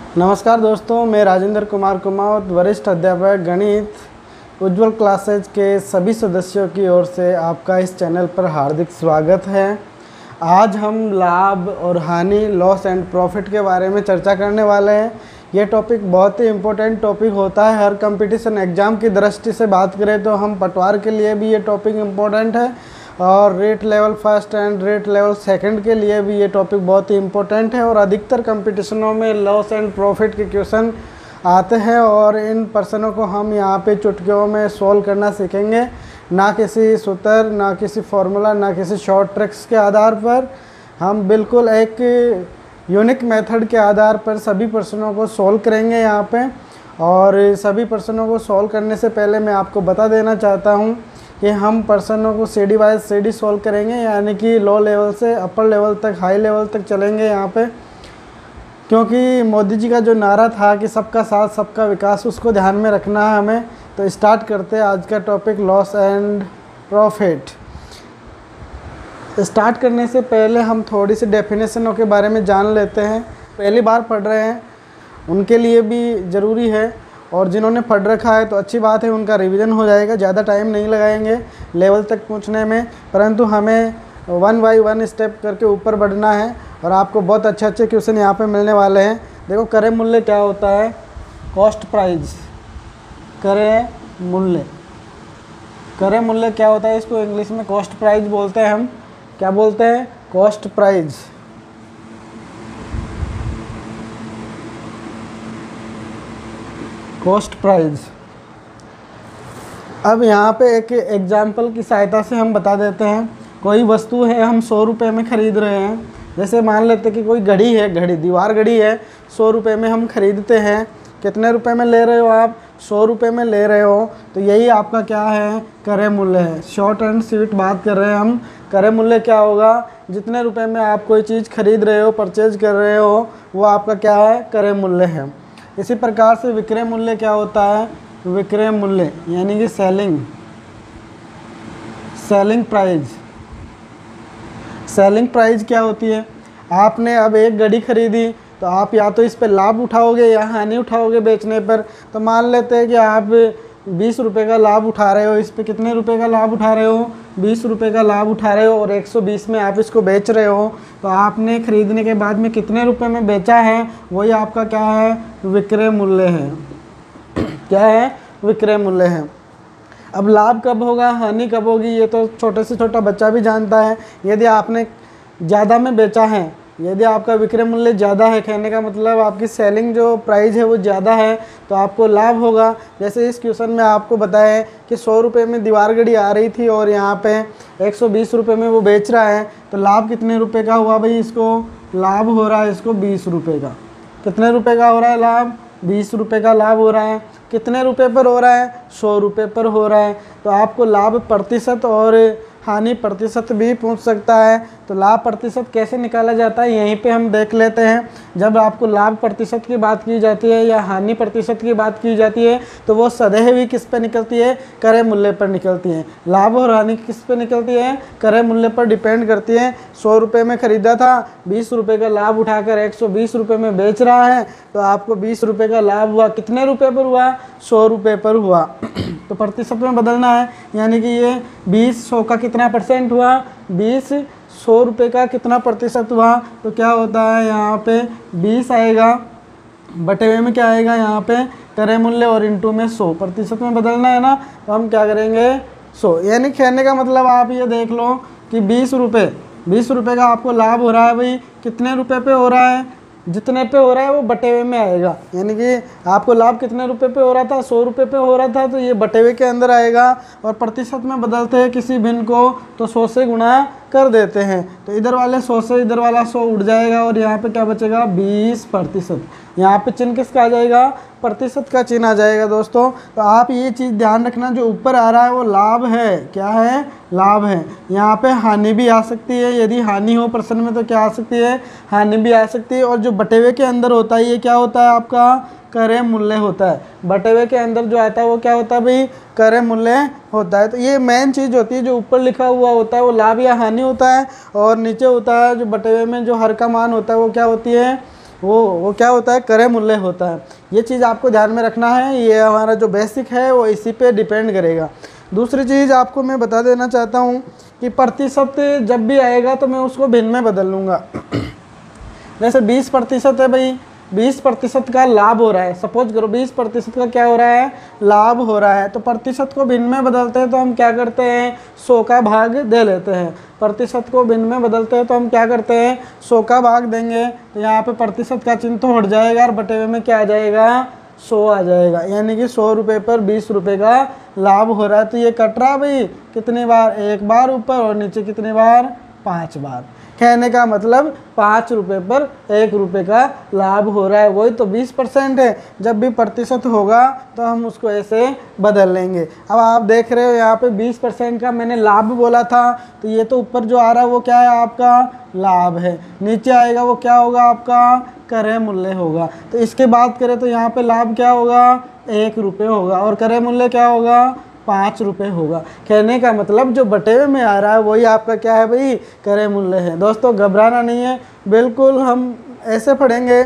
नमस्कार दोस्तों, मैं राजेंद्र कुमार कुमावत, वरिष्ठ अध्यापक गणित उज्ज्वल क्लासेज के सभी सदस्यों की ओर से आपका इस चैनल पर हार्दिक स्वागत है। आज हम लाभ और हानि, लॉस एंड प्रॉफिट के बारे में चर्चा करने वाले हैं। ये टॉपिक बहुत ही इम्पोर्टेंट टॉपिक होता है। हर कंपटीशन एग्ज़ाम की दृष्टि से बात करें तो हम पटवार के लिए भी ये टॉपिक इम्पोर्टेंट है और rate level first and rate level second के लिए भी ये टॉपिक बहुत ही इम्पोर्टेंट है। और अधिकतर कंपटीशनों में लॉस एंड प्रॉफिट के क्वेश्चन आते हैं और इन प्रश्नों को हम यहाँ पे चुटकियों में सॉल्व करना सीखेंगे, ना किसी सूत्र, ना किसी फॉर्मूला, ना किसी शॉर्ट ट्रिक्स के आधार पर। हम बिल्कुल एक यूनिक मेथड के आधार पर सभी प्रश्नों को सॉल्व करेंगे यहाँ पे। और सभी प्रश्नों को सॉल्व करने से पहले मैं आपको बता देना चाहता हूँ कि हम प्रश्नों को सीडी वाइज सीडी सॉल्व करेंगे, यानी कि लो लेवल से अपर लेवल तक, हाई लेवल तक चलेंगे यहाँ पे। क्योंकि मोदी जी का जो नारा था कि सबका साथ सबका विकास, उसको ध्यान में रखना है हमें। तो स्टार्ट करते हैं आज का topic, loss and profit. Start करने से पहले हम थोड़ी सी डेफिनेशनों के बारे में जान लेते हैं। पहली बार पढ़ रहे हैं उनके लिए भी ज़रूरी है, और जिन्होंने पढ़ रखा है तो अच्छी बात है, उनका रिवीजन हो जाएगा। ज़्यादा टाइम नहीं लगाएंगे लेवल तक पहुंचने में, परंतु हमें 1 बाय 1 स्टेप करके ऊपर बढ़ना है। और आपको बहुत अच्छे क्वेश्चन यहाँ पे मिलने वाले हैं। देखो, क्रय मूल्य क्या होता है? Cost price. क्रय मूल्य, क्रय मूल्य क्या होता है? इसको इंग्लिश में कॉस्ट प्राइस बोलते हैं। हम क्या बोलते हैं? Cost price. Cost price. अब यहाँ पे एक एग्जाम्पल की सहायता से हम बता देते हैं। कोई वस्तु है, हम 100 रुपये में ख़रीद रहे हैं। जैसे मान लेते कि कोई घड़ी है, दीवार घड़ी है, 100 रुपये में हम ख़रीदते हैं। कितने रुपए में ले रहे हो आप? 100 रुपये में ले रहे हो। तो यही आपका क्या है? क्रय मूल्य है। शॉर्ट एंड स्वीट बात कर रहे हैं हम। क्रय मूल्य क्या होगा? जितने रुपए में आप कोई चीज़ खरीद रहे हो, परचेज कर रहे हो, वो आपका क्या है? क्रय मूल्य है। इसी प्रकार से विक्रय मूल्य क्या होता है? विक्रय मूल्य यानी कि सेलिंग प्राइस। सेलिंग प्राइस क्या होती है? आपने अब एक घड़ी खरीदी तो आप या तो इस पे लाभ उठाओगे या हानि उठाओगे बेचने पर। तो मान लेते हैं कि आप 20 रुपये का लाभ उठा रहे हो। इस पे कितने रुपए का लाभ उठा रहे हो? 20 रुपये का लाभ उठा रहे हो और 120 में आप इसको बेच रहे हो। तो आपने खरीदने के बाद में कितने रुपए में बेचा है, वही आपका क्या है? विक्रय मूल्य है। क्या है? विक्रय मूल्य है। अब लाभ कब होगा, हानि कब होगी, ये तो छोटे से छोटा बच्चा भी जानता है। यदि आपने ज़्यादा में बेचा है, यदि आपका विक्रय मूल्य ज़्यादा है, कहने का मतलब आपकी सेलिंग जो प्राइस है वो ज़्यादा है, तो आपको लाभ होगा। जैसे इस क्वेश्चन में आपको बताया कि 100 रुपये में दीवार घड़ी आ रही थी और यहाँ पे 120 रुपये में वो बेच रहा है। तो लाभ कितने रुपए का हुआ भाई? इसको लाभ हो रहा है इसको 20 रुपये का। कितने रुपए का हो रहा है लाभ? 20 रुपये का लाभ हो रहा है। कितने रुपए पर हो रहा है? 100 रुपये पर हो रहा है। तो आपको लाभ प्रतिशत और हानि प्रतिशत भी पूछ सकता है। तो लाभ प्रतिशत कैसे निकाला जाता है, यहीं पे हम देख लेते हैं। जब आपको लाभ प्रतिशत की बात की जाती है या हानि प्रतिशत की बात की जाती है, तो वो सदैव ही किस पे निकलती है? क्रय मूल्य पर निकलती है। लाभ और हानि किस पे निकलती है? क्रय मूल्य पर डिपेंड करती है। 100 रुपये में ख़रीदा था, 20 रुपये का लाभ उठाकर 120 रुपये में बेच रहा है, तो आपको 20 रुपये का लाभ हुआ। कितने रुपये पर हुआ? 100 रुपये पर हुआ। तो प्रतिशत में बदलना है, यानी कि ये 20 100 का कितना परसेंट हुआ? 20 100 रुपये का कितना प्रतिशत हुआ? तो क्या होता है यहाँ पे? 20 आएगा, बटे हुए में क्या आएगा यहाँ पे? क्रय मूल्य और इंटू में 100। प्रतिशत में बदलना है ना, तो हम क्या करेंगे? 100। यानी कहने का मतलब आप ये देख लो कि 20 रुपये का आपको लाभ हो रहा है भाई। कितने रुपये पे हो रहा है? जितने पे हो रहा है वो बटे हुए में आएगा। यानी कि आपको लाभ कितने रुपए पे हो रहा था? 100 रुपये पे हो रहा था, तो ये बटे हुए के अंदर आएगा। और प्रतिशत में बदलते हैं किसी भिन्न को, तो 100 से गुणा कर देते हैं। तो इधर वाले 100 से इधर वाला 100 उड़ जाएगा और यहाँ पे क्या बचेगा? 20%। यहाँ पे चिन्ह किसका आ जाएगा? प्रतिशत का चिन्ह आ जाएगा दोस्तों। तो आप ये चीज़ ध्यान रखना, जो ऊपर आ रहा है वो लाभ है। क्या है? लाभ है। यहाँ पे हानि भी आ सकती है। यदि हानि हो प्रश्न में तो क्या आ सकती है? हानि भी आ सकती है। और जो बटे हुए के अंदर होता है, ये क्या होता है? आपका क्रय मूल्य होता है। बटे हुए के अंदर जो आता है वो क्या होता है भाई? क्रय मूल्य होता है। तो ये मेन चीज़ होती है। जो ऊपर लिखा हुआ होता है वो लाभ या हानि होता है, और नीचे होता है जो बटे हुए में जो हर का मान होता है वो क्या होती है? वो क्या होता है, क्रय मूल्य होता है। ये चीज़ आपको ध्यान में रखना है, ये हमारा जो बेसिक है वो इसी पे डिपेंड करेगा। दूसरी चीज़ आपको मैं बता देना चाहता हूँ कि प्रतिशत जब भी आएगा तो मैं उसको भिन्न में बदल लूँगा। जैसे 20% है भाई, 20% का लाभ हो रहा है, सपोज करो 20% का क्या हो रहा है, लाभ हो रहा है। तो प्रतिशत को भिन्न में बदलते हैं तो हम क्या करते हैं, 100 का भाग दे लेते हैं। प्रतिशत को भिन्न में बदलते हैं तो हम क्या करते हैं, 100 का भाग देंगे। तो यहाँ पे प्रतिशत का चिन्ह तो हट जाएगा और बटे हुए में क्या आ जाएगा, 100 आ जाएगा। यानी कि 100 रुपये पर 20 रुपये का लाभ हो रहा है। तो ये कट रहा भाई कितनी बार, एक बार ऊपर और नीचे कितनी बार, 5 बार। कहने का मतलब 5 रुपये पर 1 रुपये का लाभ हो रहा है, वही तो 20% है। जब भी प्रतिशत होगा तो हम उसको ऐसे बदल लेंगे। अब आप देख रहे हो यहाँ पे 20% का मैंने लाभ बोला था, तो ये तो ऊपर जो आ रहा है वो क्या है, आपका लाभ है। नीचे आएगा वो क्या होगा, आपका क्रय मूल्य होगा। तो इसके बात करें तो यहाँ पे लाभ क्या होगा, 1 रुपये होगा और क्रय मूल्य क्या होगा, 5 रुपये होगा। कहने का मतलब जो बटेवे में आ रहा है वही आपका क्या है भाई, क्रय मूल्य है। दोस्तों घबराना नहीं है, बिल्कुल हम ऐसे पढ़ेंगे।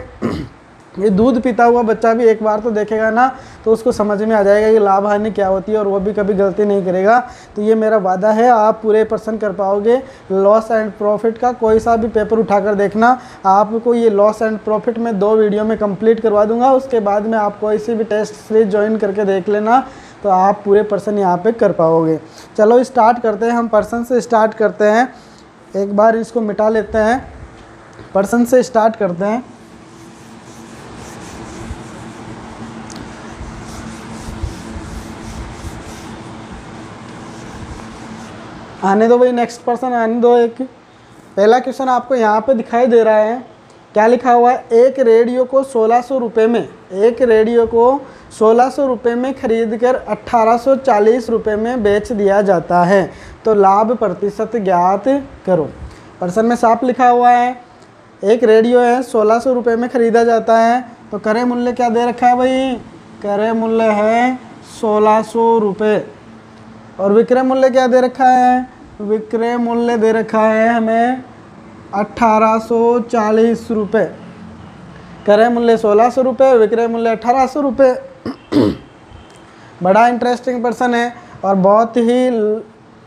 ये दूध पीता हुआ बच्चा भी एक बार तो देखेगा ना, तो उसको समझ में आ जाएगा कि लाभ हानि क्या होती है और वो भी कभी गलती नहीं करेगा। तो ये मेरा वादा है, आप पूरे % कर पाओगे। लॉस एंड प्रॉफिट का कोई सा भी पेपर उठाकर देखना, आपको ये लॉस एंड प्रॉफिट में 2 वीडियो में कंप्लीट करवा दूंगा। उसके बाद में आप कोई सी भी टेस्ट सीरीज ज्वाइन करके देख लेना, तो आप पूरे % यहाँ पे कर पाओगे। चलो स्टार्ट करते हैं, हम % से स्टार्ट करते हैं। एक बार इसको मिटा लेते हैं, % से स्टार्ट करते हैं। आने दो भाई, नेक्स्ट पर्सन आने दो। एक पहला क्वेश्चन आपको यहाँ पे दिखाई दे रहा है, क्या लिखा हुआ है, एक रेडियो को 1600 रुपये में, एक रेडियो को 1600 रुपये में खरीद कर 1840 रुपये में बेच दिया जाता है, तो लाभ प्रतिशत ज्ञात करो। पर्सन में साफ लिखा हुआ है, एक रेडियो है 1600 रुपये में ख़रीदा जाता है, तो क्रय मूल्य क्या दे रखा है भाई, क्रय मूल्य है 1600 रुपये। और विक्रय मूल्य क्या दे रखा है, विक्रय मूल्य दे रखा है हमें 1840 रुपये। क्रय मूल्य 1600 रुपये, विक्रय मूल्य 1800 रुपये। बड़ा इंटरेस्टिंग पर्सन है और बहुत ही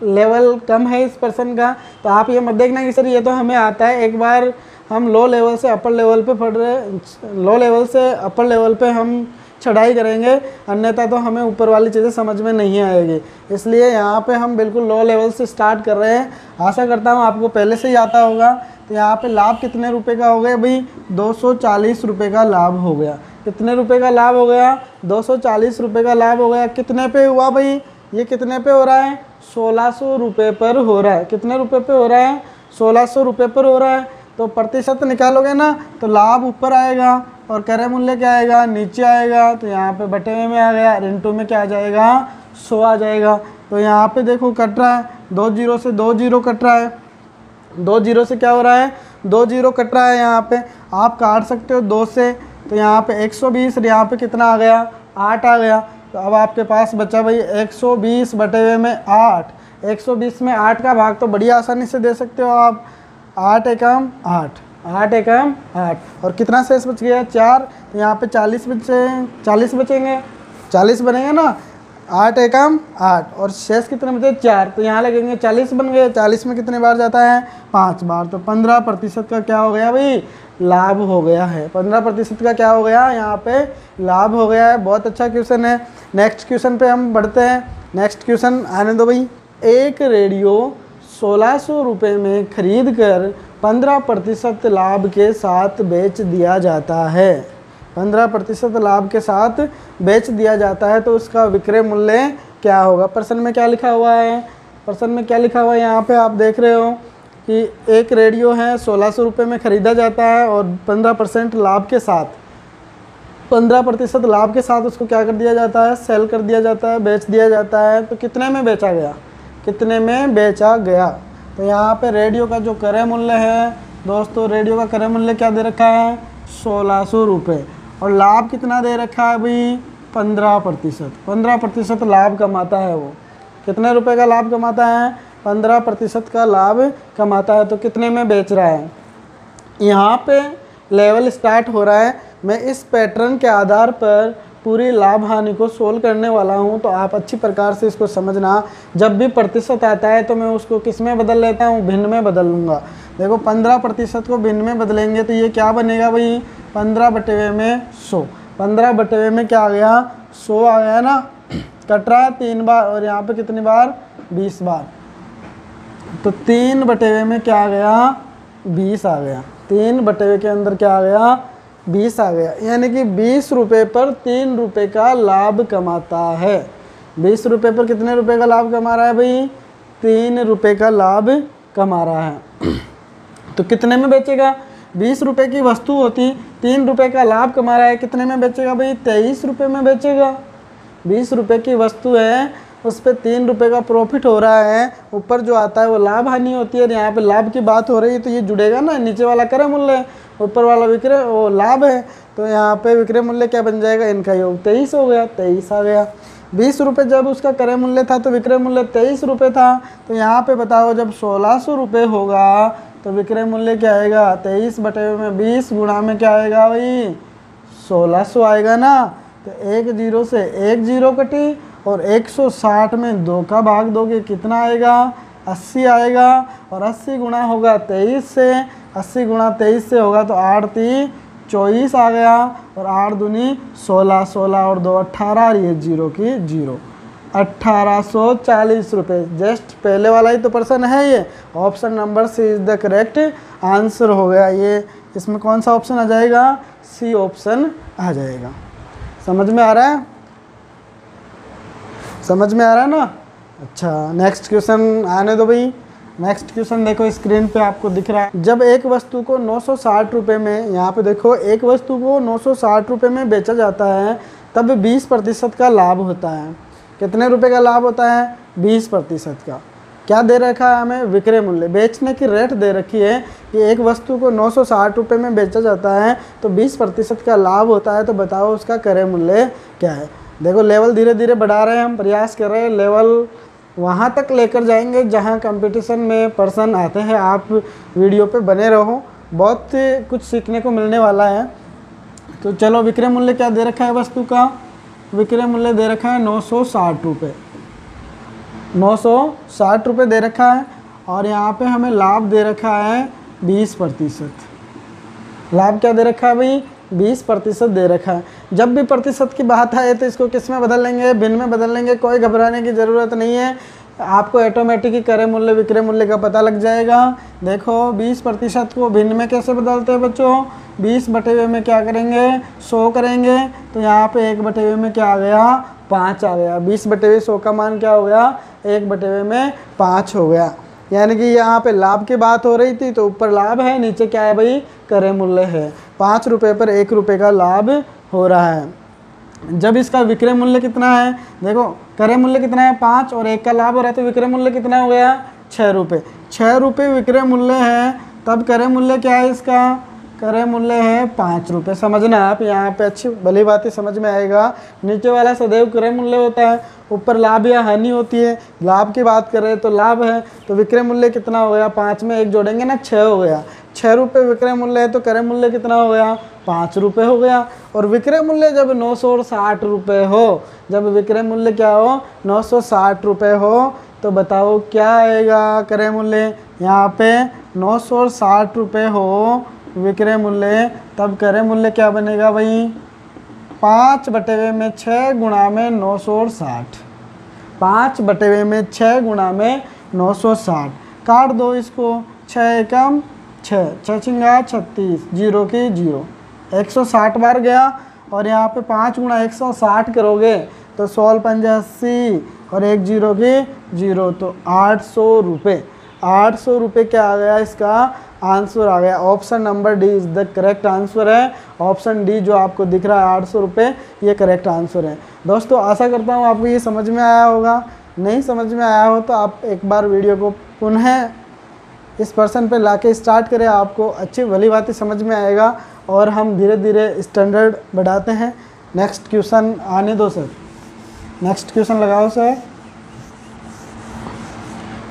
लेवल कम है इस पर्सन का। तो आप ये मत देखना कि सर ये तो हमें आता है, एक बार हम लो लेवल से अपर लेवल पे पढ़ रहे, लो लेवल से अपर लेवल पे हम चढ़ाई करेंगे, अन्यथा तो हमें ऊपर वाली चीज़ें समझ में नहीं आएगी। इसलिए यहाँ पे हम बिल्कुल लो लेवल से स्टार्ट कर रहे हैं। आशा करता हूँ आपको पहले से ही आता होगा। तो यहाँ पे लाभ कितने रुपए का हो गया भाई, 240 रुपये का लाभ हो गया। कितने रुपए का लाभ हो गया, 240 रुपये का लाभ हो गया। कितने पे हुआ भाई, ये कितने पे हो रहा है, 1600 रुपये पर हो रहा है। कितने रुपये पे हो रहा है, 1600 रुपये पर हो रहा है। तो प्रतिशत निकालोगे ना तो लाभ ऊपर आएगा और क्रय मूल्य क्या आएगा, नीचे आएगा। तो यहाँ पे बटे में आ गया, इंटू में क्या आ जाएगा, 100 आ जाएगा। तो यहाँ पे देखो कट रहा है, 2 जीरो से 2 जीरो कट रहा है, 2 जीरो से क्या हो रहा है, 2 जीरो कट रहा है। यहाँ पे आप काट सकते हो 2 से, तो यहाँ पे 120 और यहाँ पे कितना आ गया, 8 आ गया। तो अब आपके पास बचा भाई 120 बटे में 8। 120 में 8 का भाग तो बड़ी आसानी से दे सकते हो आप, 8 एकम 8, 8 एकम 8 और कितना शेष बच गया, 4। तो यहाँ पे 40 बचेंगे, 40 बनेंगे ना, 8 एकम 8 और शेष कितने बचे, 4। तो यहाँ लगेंगे 40 बन गए। 40 में कितने बार जाता है, 5 बार। तो 15% का क्या हो गया भाई, लाभ हो गया है। 15% का क्या हो गया, यहाँ पे लाभ हो गया है। बहुत अच्छा क्वेश्चन है। नेक्स्ट क्वेश्चन पे हम बढ़ते हैं। नेक्स्ट क्वेश्चन आने दो भाई। एक रेडियो 1600 रुपये में खरीद कर 15% लाभ के साथ बेच दिया जाता है, 15% लाभ के साथ बेच दिया जाता है, तो उसका विक्रय मूल्य क्या होगा। पर्सन में क्या लिखा हुआ है, पर्सन में क्या लिखा हुआ है, यहाँ पे आप देख रहे हो कि एक रेडियो है 1600 रुपये में ख़रीदा जाता है और 15% लाभ के साथ, 15% लाभ के साथ उसको क्या कर दिया जाता है, सेल कर दिया जाता है, बेच दिया जाता है। तो कितने में बेचा गया, कितने में बेचा गया। तो यहाँ पे रेडियो का जो क्रय मूल्य है दोस्तों, रेडियो का क्रय मूल्य क्या दे रखा है, 1600 रुपये और लाभ कितना दे रखा है भाई, 15%। 15% लाभ कमाता है वो। कितने रुपए का लाभ कमाता है, 15% का लाभ कमाता है। तो कितने में बेच रहा है, यहाँ पे लेवल स्टार्ट हो रहा है। मैं इस पैटर्न के आधार पर पूरी लाभ हानि को सोल्व करने वाला हूं, तो आप अच्छी प्रकार से इसको समझना। जब भी प्रतिशत आता है तो मैं उसको किस में बदल लेता हूं, भिन्न में बदल लूँगा। देखो 15% को भिन्न में बदलेंगे तो ये क्या बनेगा भाई, 15/100 में 100। 15/100 में क्या आ गया, 100 आ गया ना, कट रहा है 3 बार, और यहाँ पे कितनी बार, 20 बार। तो 3/100 में क्या आ गया, 20 आ गया। 3/100 के अंदर क्या आ गया, 20 आ गया। यानी कि 20 रुपये पर 3 रुपये का लाभ कमाता है। 20 रुपये पर कितने रुपए का लाभ कमा रहा है भाई, 3 रुपये का लाभ कमा रहा है। तो कितने में बेचेगा, 20 रुपये की वस्तु होती, 3 रुपये का लाभ कमा रहा है, कितने में बेचेगा भाई, 23 रुपये में बेचेगा। 20 रुपये की वस्तु है, उस पर 3 रुपये का प्रॉफिट हो रहा है। ऊपर जो आता है वो लाभ हानि होती है, यहाँ पे लाभ की बात हो रही है तो ये जुड़ेगा ना, नीचे वाला क्रय मूल्य, ऊपर वाला विक्रय वो लाभ है। तो यहाँ पे विक्रय मूल्य क्या बन जाएगा, इनका योग 23 हो गया, 23 आ गया। 20 रुपये जब उसका क्रय मूल्य था तो विक्रय मूल्य 23 रुपये था। तो यहाँ पे बताओ जब 1600 रुपये होगा तो विक्रय मूल्य क्या आएगा, 23/20 गुणा में क्या आएगा भाई, 1600 आएगा ना। तो 1 0 से 1 0 कटी, और 160 में 2 का भाग दोगे कितना आएगा, 80 आएगा। और 80 गुणा होगा 23 से, 80 गुणा 23 से होगा तो 8 3 24 आ गया, और 8 दूनी 16, 16 और 2 18, और ये 0 की 0, 1840 रुपये। जस्ट पहले वाला ही तो प्रश्न है ये। Option number C is the correct answer हो गया ये। इसमें कौन सा ऑप्शन आ जाएगा, सी ऑप्शन आ जाएगा। समझ में आ रहा है, समझ में आ रहा है ना। अच्छा नेक्स्ट क्वेश्चन आने दो भाई। नेक्स्ट क्वेश्चन देखो स्क्रीन पे आपको दिख रहा है। जब एक वस्तु को 960 रुपये में, यहाँ पे देखो एक वस्तु को 960 रुपये में बेचा जाता है तब 20% का लाभ होता है। कितने रुपए का लाभ होता है, 20% का। क्या दे रखा है हमें, विक्रय मूल्य, बेचने की रेट दे रखी है कि एक वस्तु को 960 रुपये में बेचा जाता है तो 20% का लाभ होता है। तो बताओ उसका क्रय मूल्य क्या है। देखो लेवल धीरे धीरे बढ़ा रहे हैं हम, प्रयास कर रहे हैं लेवल वहाँ तक लेकर जाएंगे जहाँ कंपटीशन में पर्सन आते हैं। आप वीडियो पे बने रहो, बहुत कुछ सीखने को मिलने वाला है। तो चलो विक्रय मूल्य क्या दे रखा है वस्तु का, विक्रय मूल्य दे रखा है 960 रुपये, 960 रुपये दे रखा है। और यहाँ पे हमें लाभ दे रखा है 20%। लाभ क्या दे रखा है भाई, 20% दे रखा है। जब भी प्रतिशत की बात आए तो इसको किस में बदल लेंगे, भिन्न में बदल लेंगे। कोई घबराने की ज़रूरत नहीं है, आपको ऑटोमेटिक ही क्रय मूल्य विक्रय मूल्य का पता लग जाएगा। देखो 20% को भिन्न में कैसे बदलते हैं बच्चों, 20/100 में क्या करेंगे, 100 करेंगे। तो यहाँ पे 1/100 में क्या आ गया, 5 आ गया। 20/100 100 का मान क्या हो गया, 1/100 में 5 हो गया। यानी कि यहाँ पे लाभ की बात हो रही थी तो ऊपर लाभ है, नीचे क्या है भाई, क्रय मूल्य है। 5 रुपये पर 1 रुपये का लाभ हो रहा है। जब इसका विक्रय मूल्य कितना है, देखो क्रय मूल्य कितना है 5 और 1 का लाभ हो रहा है, तो विक्रय मूल्य कितना हो गया, 6 रुपये। 6 रुपये विक्रय मूल्य है, तब क्रय मूल्य क्या है इसका, क्रय मूल्य है 5 रुपये। समझना आप यहाँ पे अच्छी भली बात ही समझ में आएगा। नीचे वाला सदैव क्रय मूल्य होता है, ऊपर लाभ या हानि होती है। लाभ की बात कर रहे हैं तो लाभ है, तो विक्रय मूल्य कितना हो गया, 5 में 1 जोड़ेंगे ना, 6 हो गया। 6 रुपये विक्रय मूल्य है तो क्रय मूल्य कितना हो गया, 5 रुपये हो गया। और विक्रय मूल्य जब 960 रुपये हो, जब विक्रय मूल्य क्या हो, 960 रुपये हो, तो बताओ क्या आएगा क्रय मूल्य। यहाँ पे 960 रुपये हो विक्रय मूल्य, तब क्रय मूल्य क्या बनेगा भाई, 5/6 में 6 गुणा में 960, 5/6 में 6 गुणा में 960। काट दो इसको, 6 एकम 6, 6 छिंगा 36, 0 की 0, 160 बार गया। और यहाँ पे 5 गुणा 160 करोगे तो 16 पंजे 80 और 1 0 की 0, तो 800 रुपये। 800 रुपये क्या आ गया, इसका आंसर आ गया। Option number D is the correct answer है। ऑप्शन डी जो आपको दिख रहा है 800 रुपये, ये करेक्ट आंसर है। दोस्तों आशा करता हूँ आपको ये समझ में आया होगा। नहीं समझ में आया हो तो आप एक बार वीडियो को पुनः इस पर्सन पे लाके स्टार्ट करें, आपको अच्छी भली बात समझ में आएगा और हम धीरे धीरे स्टैंडर्ड बढ़ाते हैं। नेक्स्ट क्वेश्चन आने दो सर, नेक्स्ट क्वेश्चन लगाओ सर।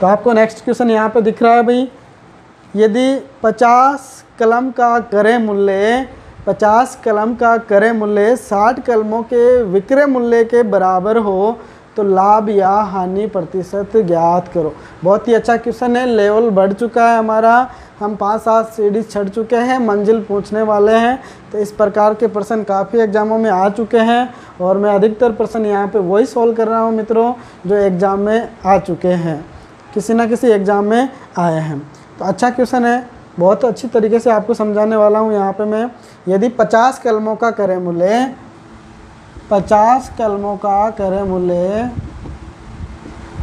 तो आपको नेक्स्ट क्वेश्चन यहाँ पे दिख रहा है भाई, यदि 50 कलम का क्रय मूल्य 50 कलम का क्रय मूल्य 60 कलमों के विक्रय मूल्य के बराबर हो तो लाभ या हानि प्रतिशत ज्ञात करो। बहुत ही अच्छा क्वेश्चन है, लेवल बढ़ चुका है हमारा, हम 5-7 सीढ़ी चढ़ चुके हैं, मंजिल पूछने वाले हैं। तो इस प्रकार के प्रश्न काफ़ी एग्जामों में आ चुके हैं और मैं अधिकतर प्रश्न यहाँ पे वही सॉल्व कर रहा हूँ मित्रों जो एग्ज़ाम में आ चुके हैं, किसी ना किसी एग्ज़ाम में आए हैं। तो अच्छा क्वेश्चन है, बहुत अच्छी तरीके से आपको समझाने वाला हूँ यहाँ पे मैं। यदि 50 कलमों का क्रय मूल्य 50 कलमों का क्रय मूल्य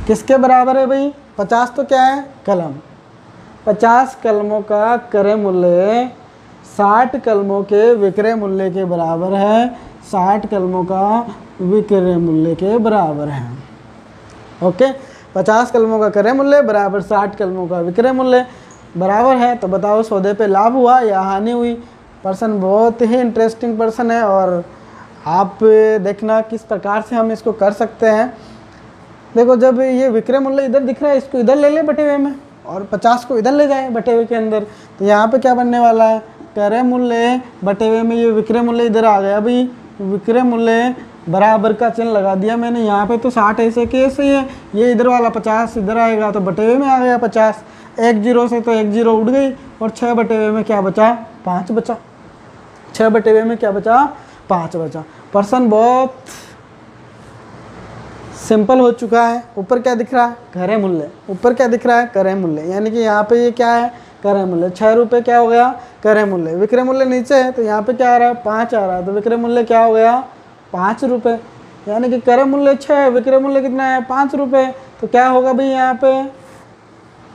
किसके बराबर है भाई? 50 तो क्या है? कलम। 50 कलमों का क्रय मूल्य 60 कलमों के विक्रय मूल्य के बराबर है। 60 कलमों का विक्रय मूल्य के बराबर है। ओके, 50 कलमों का क्रय मूल्य बराबर 60 कलमों का विक्रय मूल्य बराबर है। तो बताओ सौदे पे लाभ हुआ या हानि हुई? प्रश्न बहुत ही इंटरेस्टिंग प्रश्न है और आप देखना किस प्रकार से हम इसको कर सकते हैं। देखो, जब ये विक्रय मूल्य इधर दिख रहा है, इसको इधर ले ले बटे हुए में और 50 को इधर ले जाए बटे हुए के अंदर, तो यहाँ पे क्या बनने वाला है? क्रय मूल्य बटे हुए में ये विक्रय मूल्य इधर आ गया भाई, विक्रय मूल्य बराबर का चिन्ह लगा दिया मैंने यहाँ पे। तो 60 ऐसे के ऐसे ही है, ये इधर वाला 50 इधर आएगा तो बटे हुए में आ गया 50। 1 0 से तो 1 0 उड़ गई और 6 बटे हुए में क्या बचा? 5 बचा। 6 बटे हुए में क्या बचा? 5 बचा। प्रश्न बहुत सिंपल हो चुका है। ऊपर क्या दिख रहा है? क्रय मूल्य। ऊपर क्या दिख रहा है? क्रय मूल्य, यानी कि यहाँ पे ये क्या है? क्रय मूल्य। 6 रुपये क्या हो गया? क्रय मूल्य। विक्रय मूल्य नीचे है तो यहाँ पे क्या आ रहा है? 5 आ रहा है, तो विक्रय मूल्य क्या हो गया? 5 रुपये। यानी कि क्रय मूल्य 6, विक्रय मूल्य कितना है? 5 रुपये। तो क्या होगा भाई? यहाँ पे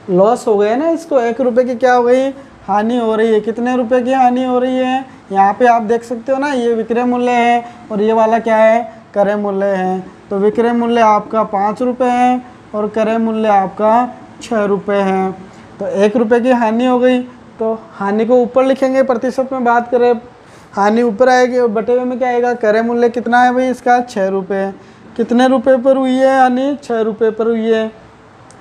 लॉस हो गया ना, इसको 1 रुपये की क्या हो गई? हानि हो रही है। कितने रुपए की हानि हो रही है? यहाँ पे आप देख सकते हो ना, ये विक्रय मूल्य है और ये वाला क्या है? क्रय मूल्य है। तो विक्रय मूल्य आपका 5 रुपये है और क्रय मूल्य आपका 6 रुपये है। तो 1 रुपये की हानि हो गई, तो हानि को ऊपर लिखेंगे, प्रतिशत में बात करें हानि ऊपर आएगी और बटे हुए में क्या आएगा? क्रय मूल्य कितना है भाई इसका? 6 रुपये। कितने रुपये पर हुई है हानि? 6 रुपये पर हुई है।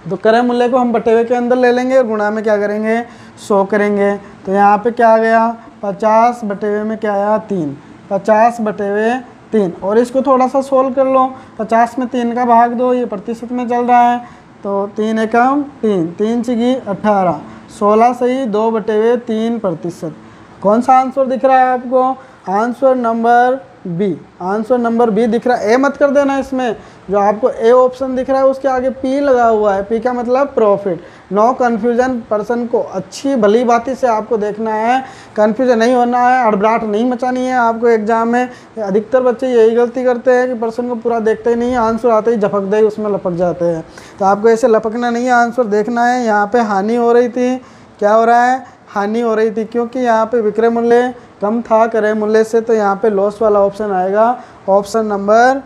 तो क्रय मूल्य को हम बटे हुए के अंदर ले लेंगे और गुणा में क्या करेंगे? 100 करेंगे। तो यहाँ पे क्या आ गया? 50 बटे हुए में क्या आया? 3। 50 बटे हुए 3। और इसको थोड़ा सा सोल्व कर लो। 50 में 3 का भाग दो, ये प्रतिशत में चल रहा है तो 3 एकम 3, 3 छगी 18, 16 सही 2 बटे हुए 3 प्रतिशत। कौन सा आंसर दिख रहा है आपको? Answer number B. Answer number B दिख रहा है। ए मत कर देना इसमें, जो आपको ए ऑप्शन दिख रहा है उसके आगे पी लगा हुआ है। पी का मतलब प्रॉफिट। No confusion. पर्सन को अच्छी भली बाती से आपको देखना है, कन्फ्यूजन नहीं होना है, हड़बड़ाहट नहीं मचानी है आपको एग्जाम में। अधिकतर बच्चे यही गलती करते हैं कि पर्सन को पूरा देखते ही नहीं है, आंसर आते ही झपक दे उसमें लपक जाते हैं। तो आपको ऐसे लपकना नहीं है, आंसर देखना है। यहाँ पे हानि हो रही थी, क्या हो रहा है? हानि हो रही थी क्योंकि यहाँ पे विक्रय मूल्य कम था क्रय मूल्य से, तो यहाँ पे लॉस वाला ऑप्शन आएगा। Option number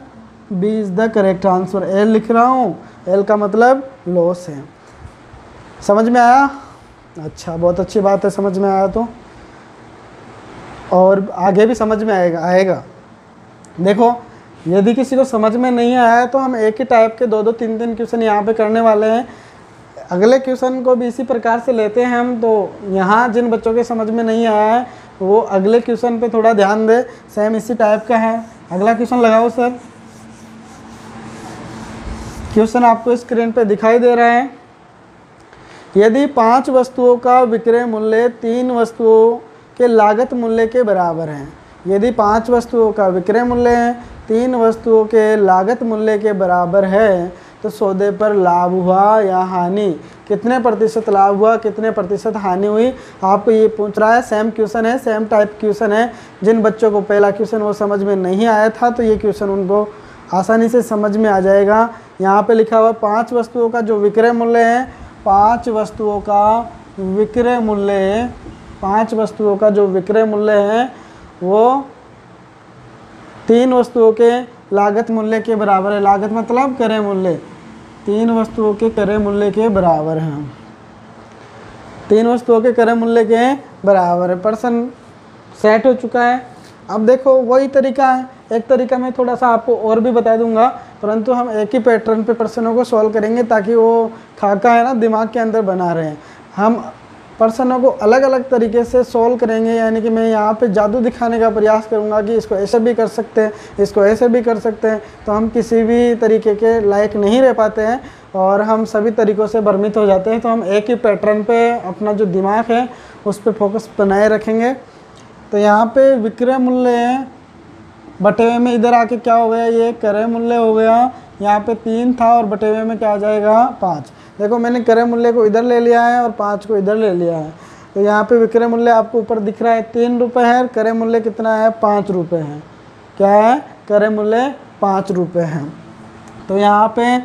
B is the correct answer. L लिख रहा हूँ, एल का मतलब लॉस है। समझ में आया? अच्छा, बहुत अच्छी बात है, समझ में आया तो और आगे भी समझ में आएगा। देखो, यदि किसी को समझ में नहीं आया तो हम एक ही टाइप के 2-2, 3-3 क्वेश्चन यहाँ पे करने वाले हैं। अगले क्वेश्चन को भी इसी प्रकार से लेते हैं हम। तो यहाँ जिन बच्चों के समझ में नहीं आया है वो अगले क्वेश्चन पे थोड़ा ध्यान दे, सेम इसी टाइप का है। अगला क्वेश्चन लगाओ सर। क्वेश्चन आपको स्क्रीन पे दिखाई दे रहा है। यदि 5 वस्तुओं का विक्रय मूल्य 3 वस्तुओं के लागत मूल्य के बराबर है, यदि 5 वस्तुओं का विक्रय मूल्य 3 वस्तुओं के लागत मूल्य के बराबर है तो सौदे पर लाभ हुआ या हानि? कितने प्रतिशत लाभ हुआ, कितने प्रतिशत हानि हुई, आपको ये पूछ रहा है। सेम क्वेश्चन है, सेम टाइप क्वेश्चन है। जिन बच्चों को पहला क्वेश्चन वो समझ में नहीं आया था तो ये क्वेश्चन उनको आसानी से समझ में आ जाएगा। यहाँ पे लिखा हुआ 5 वस्तुओं का जो विक्रय मूल्य है, 5 वस्तुओं का विक्रय मूल्य, 5 वस्तुओं का जो विक्रय मूल्य है वो 3 वस्तुओं के लागत मूल्य के बराबर है। लागत मतलब क्रय मूल्य, 3 वस्तुओं के क्रय मूल्य के बराबर है। 3 वस्तुओं के क्रय मूल्य के बराबर है। प्रश्न सेट हो चुका है। अब देखो वही तरीका है, एक तरीका मैं थोड़ा सा आपको और भी बता दूंगा, परंतु हम एक ही पैटर्न पे प्रश्नों को सॉल्व करेंगे ताकि वो खाका है ना दिमाग के अंदर बना रहे हैं। हम प्रश्नों को अलग अलग तरीके से सोल्व करेंगे, यानी कि मैं यहाँ पे जादू दिखाने का प्रयास करूँगा कि इसको ऐसे भी कर सकते हैं, इसको ऐसे भी कर सकते हैं, तो हम किसी भी तरीके के लायक नहीं रह पाते हैं और हम सभी तरीक़ों से भ्रमित हो जाते हैं। तो हम एक ही पैटर्न पे अपना जो दिमाग है उस पर फोकस बनाए रखेंगे। तो यहाँ पे विक्रय मूल्य है बटे हुए में, इधर आके क्या हो गया, ये क्रय मूल्य हो गया। यहाँ पे 3 था और बटे हुए में क्या आ जाएगा 5। देखो मैंने क्रय मूल्य को इधर ले लिया है और 5 को इधर ले लिया है। तो यहाँ पे विक्रय मूल्य आपको ऊपर दिख रहा है 3 रुपये है, क्रय मूल्य कितना है 5 रुपये है। क्या है, क्रय मूल्य 5 रुपये है। तो यहाँ पे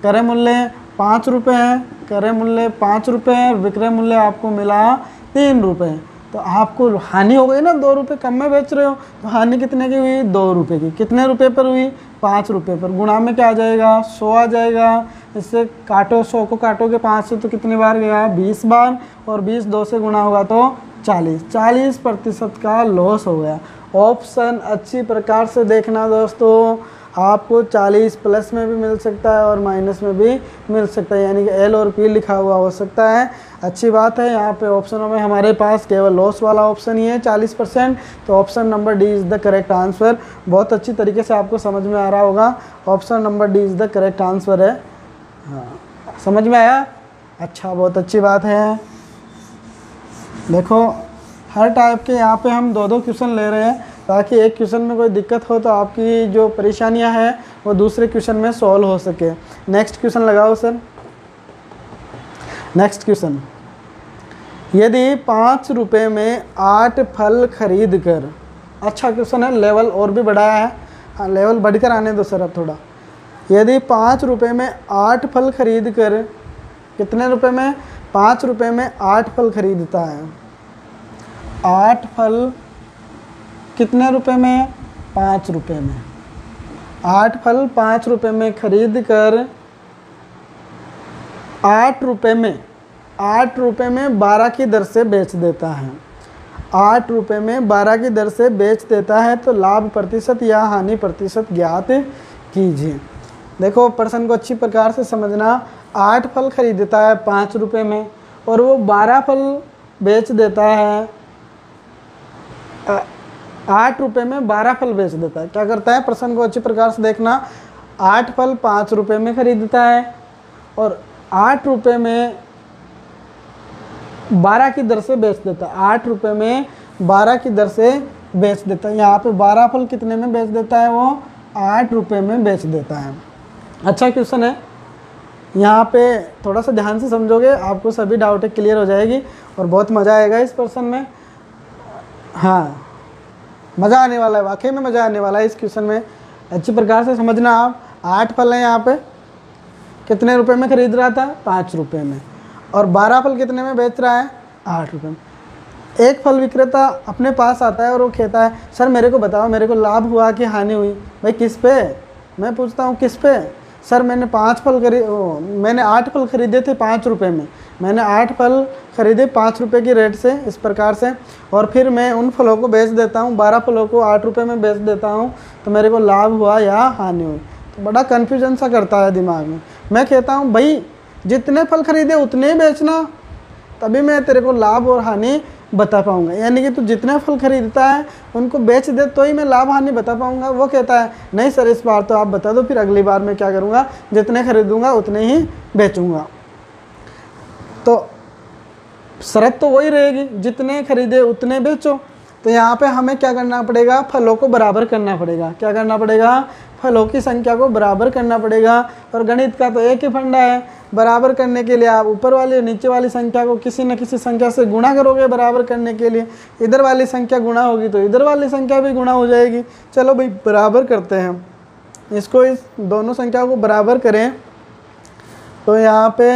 क्रय मूल्य 5 रुपये है, क्रय मूल्य 5 रुपये है, विक्रय मूल्य आपको मिला 3 रुपये। तो आपको हानि हो गई ना, 2 रुपये कम में बेच रहे हो, तो हानि कितने की हुई 2 रुपये की। कितने रुपये पर हुई 5 रुपये पर। गुणा में क्या आ जाएगा 100 आ जाएगा। इससे काटो, 100 को काटोगे 5 से तो कितनी बार गया 20 बार, और 20 2 से गुणा होगा तो 40% का लॉस हो गया। ऑप्शन अच्छी प्रकार से देखना दोस्तों, आपको 40 प्लस में भी मिल सकता है और माइनस में भी मिल सकता है, यानी कि एल और पी लिखा हुआ हो सकता है। अच्छी बात है, यहाँ पे ऑप्शनों में हमारे पास केवल लॉस वाला ऑप्शन ही है 40%। तो option number D is the correct answer. बहुत अच्छी तरीके से आपको समझ में आ रहा होगा, option number D is the correct answer है। हाँ, समझ में आया? अच्छा, बहुत अच्छी बात है। देखो हर टाइप के यहाँ पे हम 2-2 क्वेश्चन ले रहे हैं, ताकि एक क्वेश्चन में कोई दिक्कत हो तो आपकी जो परेशानियां हैं वो दूसरे क्वेश्चन में सॉल्व हो सके। नेक्स्ट क्वेश्चन लगाओ सर। नेक्स्ट क्वेश्चन, यदि 5 रुपये में 8 फल खरीद कर, अच्छा क्वेश्चन है, लेवल और भी बढ़ाया है। हाँ, लेवल बढ़कर आने दो सर अब थोड़ा। यदि 5 रुपये में 8 फल खरीद कर, कितने रुपए में 5 रुपये में 8 फल खरीदता है। 8 फल कितने रुपए में 5 रुपये में। 8 फल 5 रुपये में खरीद कर 8 रुपये में 12 की दर से बेच देता है। 8 रुपये में 12 की दर से बेच देता है, तो लाभ प्रतिशत या हानि प्रतिशत ज्ञात कीजिए। देखो प्रश्न को अच्छी प्रकार से समझना। 8 फल खरीदता है 5 रुपये में और वो 12 फल बेच देता है। 8 रुपये में 12 फल बेच देता है। क्या करता है, प्रश्न को अच्छी प्रकार से देखना। 8 फल 5 रुपये में खरीदता है और 8 रुपये में 12 की दर से बेच देता है। 8 रुपये में 12 की दर से बेच देता है। यहाँ पे 12 फल कितने में बेच देता है, वो 8 रुपये में बेच देता है। अच्छा क्वेश्चन है, यहाँ पे थोड़ा सा ध्यान से समझोगे आपको सभी डाउटें क्लियर हो जाएगी और बहुत मज़ा आएगा इस क्वेश्चन में। हाँ, मज़ा आने वाला है, वाकई में मज़ा आने वाला है इस क्वेश्चन में। अच्छी प्रकार से समझना आप। 8 फल हैं यहाँ पे, कितने रुपए में खरीद रहा था 5 रुपये में, और 12 फल कितने में बेच रहा है 8 रुपये में। एक फल विक्रेता अपने पास आता है और वो कहता है, सर मेरे को बताओ, मेरे को लाभ हुआ कि हानि हुई। भाई किस पे, मैं पूछता हूँ किस पे। सर मैंने 8 फल खरीदे थे 5 रुपये में, मैंने 8 फल खरीदे 5 रुपये की रेट से, इस प्रकार से, और फिर मैं उन फलों को बेच देता हूँ, 12 फलों को 8 रुपये में बेच देता हूँ, तो मेरे को लाभ हुआ या हानि हुई। तो बड़ा कन्फ्यूजन सा करता है दिमाग में। मैं कहता हूँ भाई जितने फल खरीदे उतने ही बेचना, तभी मैं तेरे को लाभ और हानि बता पाऊंगा। यानी कि तू जितने फल खरीदता है उनको बेच दे तो ही मैं लाभ हानि बता पाऊंगा। वो कहता है नहीं सर इस बार तो आप बता दो, फिर अगली बार मैं क्या करूँगा, जितने खरीदूंगा उतने ही बेचूंगा। तो शर्त तो वही रहेगी, जितने खरीदे उतने बेचो। तो यहाँ पे हमें क्या करना पड़ेगा, फलों को बराबर करना पड़ेगा। क्या करना पड़ेगा, फलों की संख्या को बराबर करना पड़ेगा। और गणित का तो एक ही फंडा है, बराबर करने के लिए आप ऊपर वाली और नीचे वाली संख्या को किसी न किसी संख्या से गुणा करोगे बराबर करने के लिए। इधर वाली संख्या गुणा होगी तो इधर वाली संख्या भी गुणा हो जाएगी। चलो भाई बराबर करते हैं इसको, इस दोनों संख्या को बराबर करें। तो यहाँ पे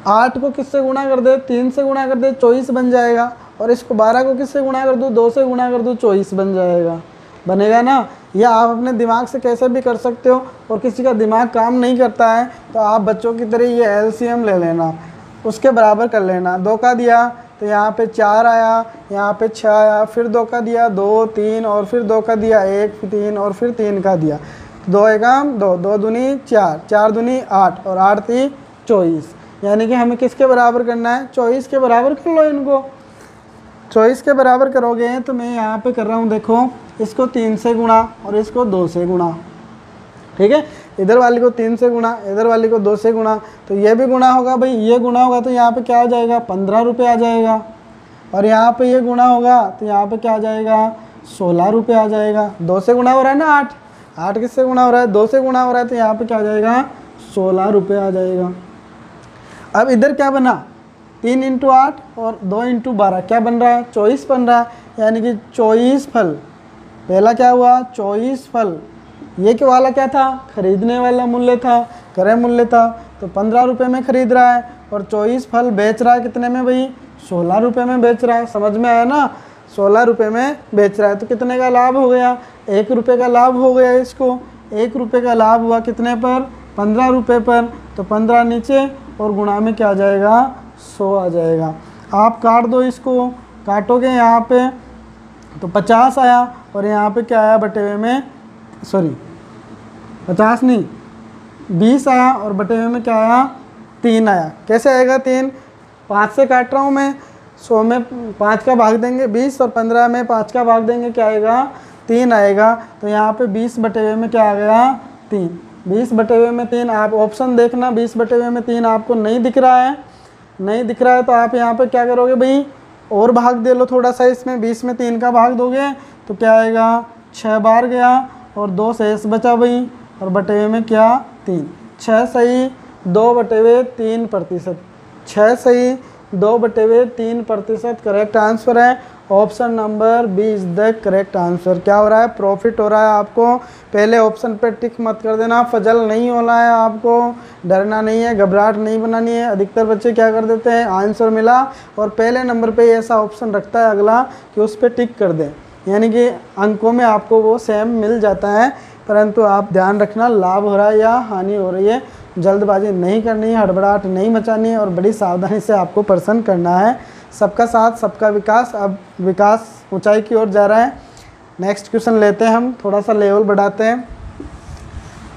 8 को किससे गुणा कर दे, 3 से गुणा कर दे, 24 बन जाएगा। और इसको 12 को किससे गुणा कर दूँ, 2 से गुणा कर दूँ, 24 बन जाएगा। बनेगा ना। या आप अपने दिमाग से कैसे भी कर सकते हो, और किसी का दिमाग काम नहीं करता है तो आप बच्चों की तरह ये एलसीएम ले लेना, उसके बराबर कर लेना। 2 का दिया तो यहाँ पे 4 आया, यहाँ पे 6 आया, फिर 2 का दिया 2 3, और फिर 2 का दिया 1 3, और फिर 3 का दिया। 2 एकम 2, 2 दूनी 4, 4 दूनी 8, और 8 3 24। यानी कि हमें किसके बराबर करना है, 24 के बराबर कर लो इनको। 24 के बराबर करोगे तो मैं यहाँ पे कर रहा हूँ, देखो इसको 3 से गुणा और इसको 2 से गुणा, ठीक है। इधर वाली को 3 से गुणा, इधर वाली को 2 से गुणा, तो ये भी गुणा होगा भाई, ये गुणा होगा तो यहाँ पे क्या आ जाएगा, 15 रुपये आ जाएगा। और यहाँ पे ये गुणा होगा तो यहाँ पे क्या आ जाएगा, 16 रुपये आ जाएगा। 2 से गुणा हो रहा है ना 8, 8 किससे गुणा हो रहा है, 2 से गुणा हो रहा है, तो यहाँ पे क्या आ जाएगा, 16 रुपये आ जाएगा। अब इधर क्या बना, 3 × 8 और 2 × 12 क्या बन रहा है, 24 बन रहा है। यानी कि 24 फल, पहला क्या हुआ, 24 फल, ये क्या वाला क्या था, खरीदने वाला मूल्य था, क्रय मूल्य था, तो 15 रुपये में खरीद रहा है। और 24 फल बेच रहा है कितने में भाई, 16 रुपये में बेच रहा है। समझ में आया ना, 16 रुपये में बेच रहा है, तो कितने का लाभ हो गया, 1 रुपये का लाभ हो गया इसको। 1 रुपये का लाभ हुआ कितने पर, 15 रुपये पर, तो 15 नीचे और गुणा में क्या आ जाएगा, 100 आ जाएगा। आप काट दो इसको, काटोगे यहाँ पे तो 50 आया, और यहाँ पे क्या आया बटे हुए में, सॉरी 50 नहीं 20 आया, और बटे हुए में क्या आया, 3 आया। कैसे आएगा 3, 5 से काट रहा हूँ मैं, 100 में 5 का भाग देंगे 20, और 15 में 5 का भाग देंगे क्या आएगा, 3 आएगा। तो यहाँ पे 20 बटे हुए में क्या आ गया, 3। 20 बटे हुए में 3, आप ऑप्शन देखना, 20 बटे हुए में 3 आपको नहीं दिख रहा है, नहीं दिख रहा है तो आप यहाँ पे क्या करोगे भाई, और भाग दे लो थोड़ा सा इसमें, 20 में 3 का भाग दोगे तो क्या आएगा, 6 बार गया और 2 शेष बचा भाई, और बटे हुए में क्या, 3। 6 सही 2 बटे हुए 3%, 6 सही 2 बटे हुए 3% करेक्ट आंसर है। Option number B is the correct answer. क्या हो रहा है, प्रॉफिट हो रहा है आपको। पहले ऑप्शन पे टिक मत कर देना, फजल नहीं होना है आपको, डरना नहीं है, घबराहट नहीं बनानी है। अधिकतर बच्चे क्या कर देते हैं, आंसर मिला और पहले नंबर पे ऐसा ऑप्शन रखता है अगला कि उस पर टिक कर दें, यानी कि अंकों में आपको वो सेम मिल जाता है। परंतु आप ध्यान रखना, लाभ हो रहा है या हानि हो रही है, जल्दबाजी नहीं करनी है, हड़बड़ाहट नहीं मचानी है, और बड़ी सावधानी से आपको प्रश्न करना है। सबका साथ सबका विकास। अब विकास ऊंचाई की ओर जा रहा है। नेक्स्ट क्वेश्चन लेते हैं हम, थोड़ा सा लेवल बढ़ाते हैं।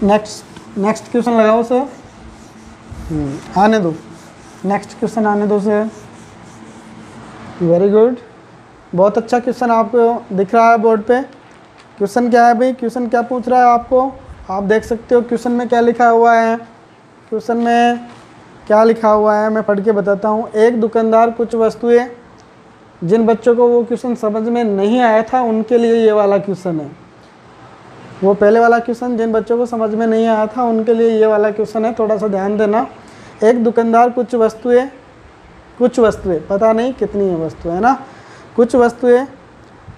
नेक्स्ट क्वेश्चन लगाओ सर, आने दो, नेक्स्ट क्वेश्चन आने दो सर। वेरी गुड, बहुत अच्छा क्वेश्चन आपको दिख रहा है बोर्ड पे। क्वेश्चन क्या है भाई, क्वेश्चन क्या पूछ रहा है आपको, आप देख सकते हो क्वेश्चन में क्या लिखा हुआ है। क्वेश्चन में क्या लिखा हुआ है मैं पढ़ के बताता हूँ। एक दुकानदार कुछ वस्तुएं, जिन बच्चों को वो क्वेश्चन समझ में नहीं आया था उनके लिए ये वाला क्वेश्चन है। वो पहले वाला क्वेश्चन जिन बच्चों को समझ में नहीं आया था उनके लिए ये वाला क्वेश्चन है, थोड़ा सा ध्यान देना। एक दुकानदार कुछ वस्तुएं पता नहीं कितनी है वस्तु, है ना, कुछ वस्तुएं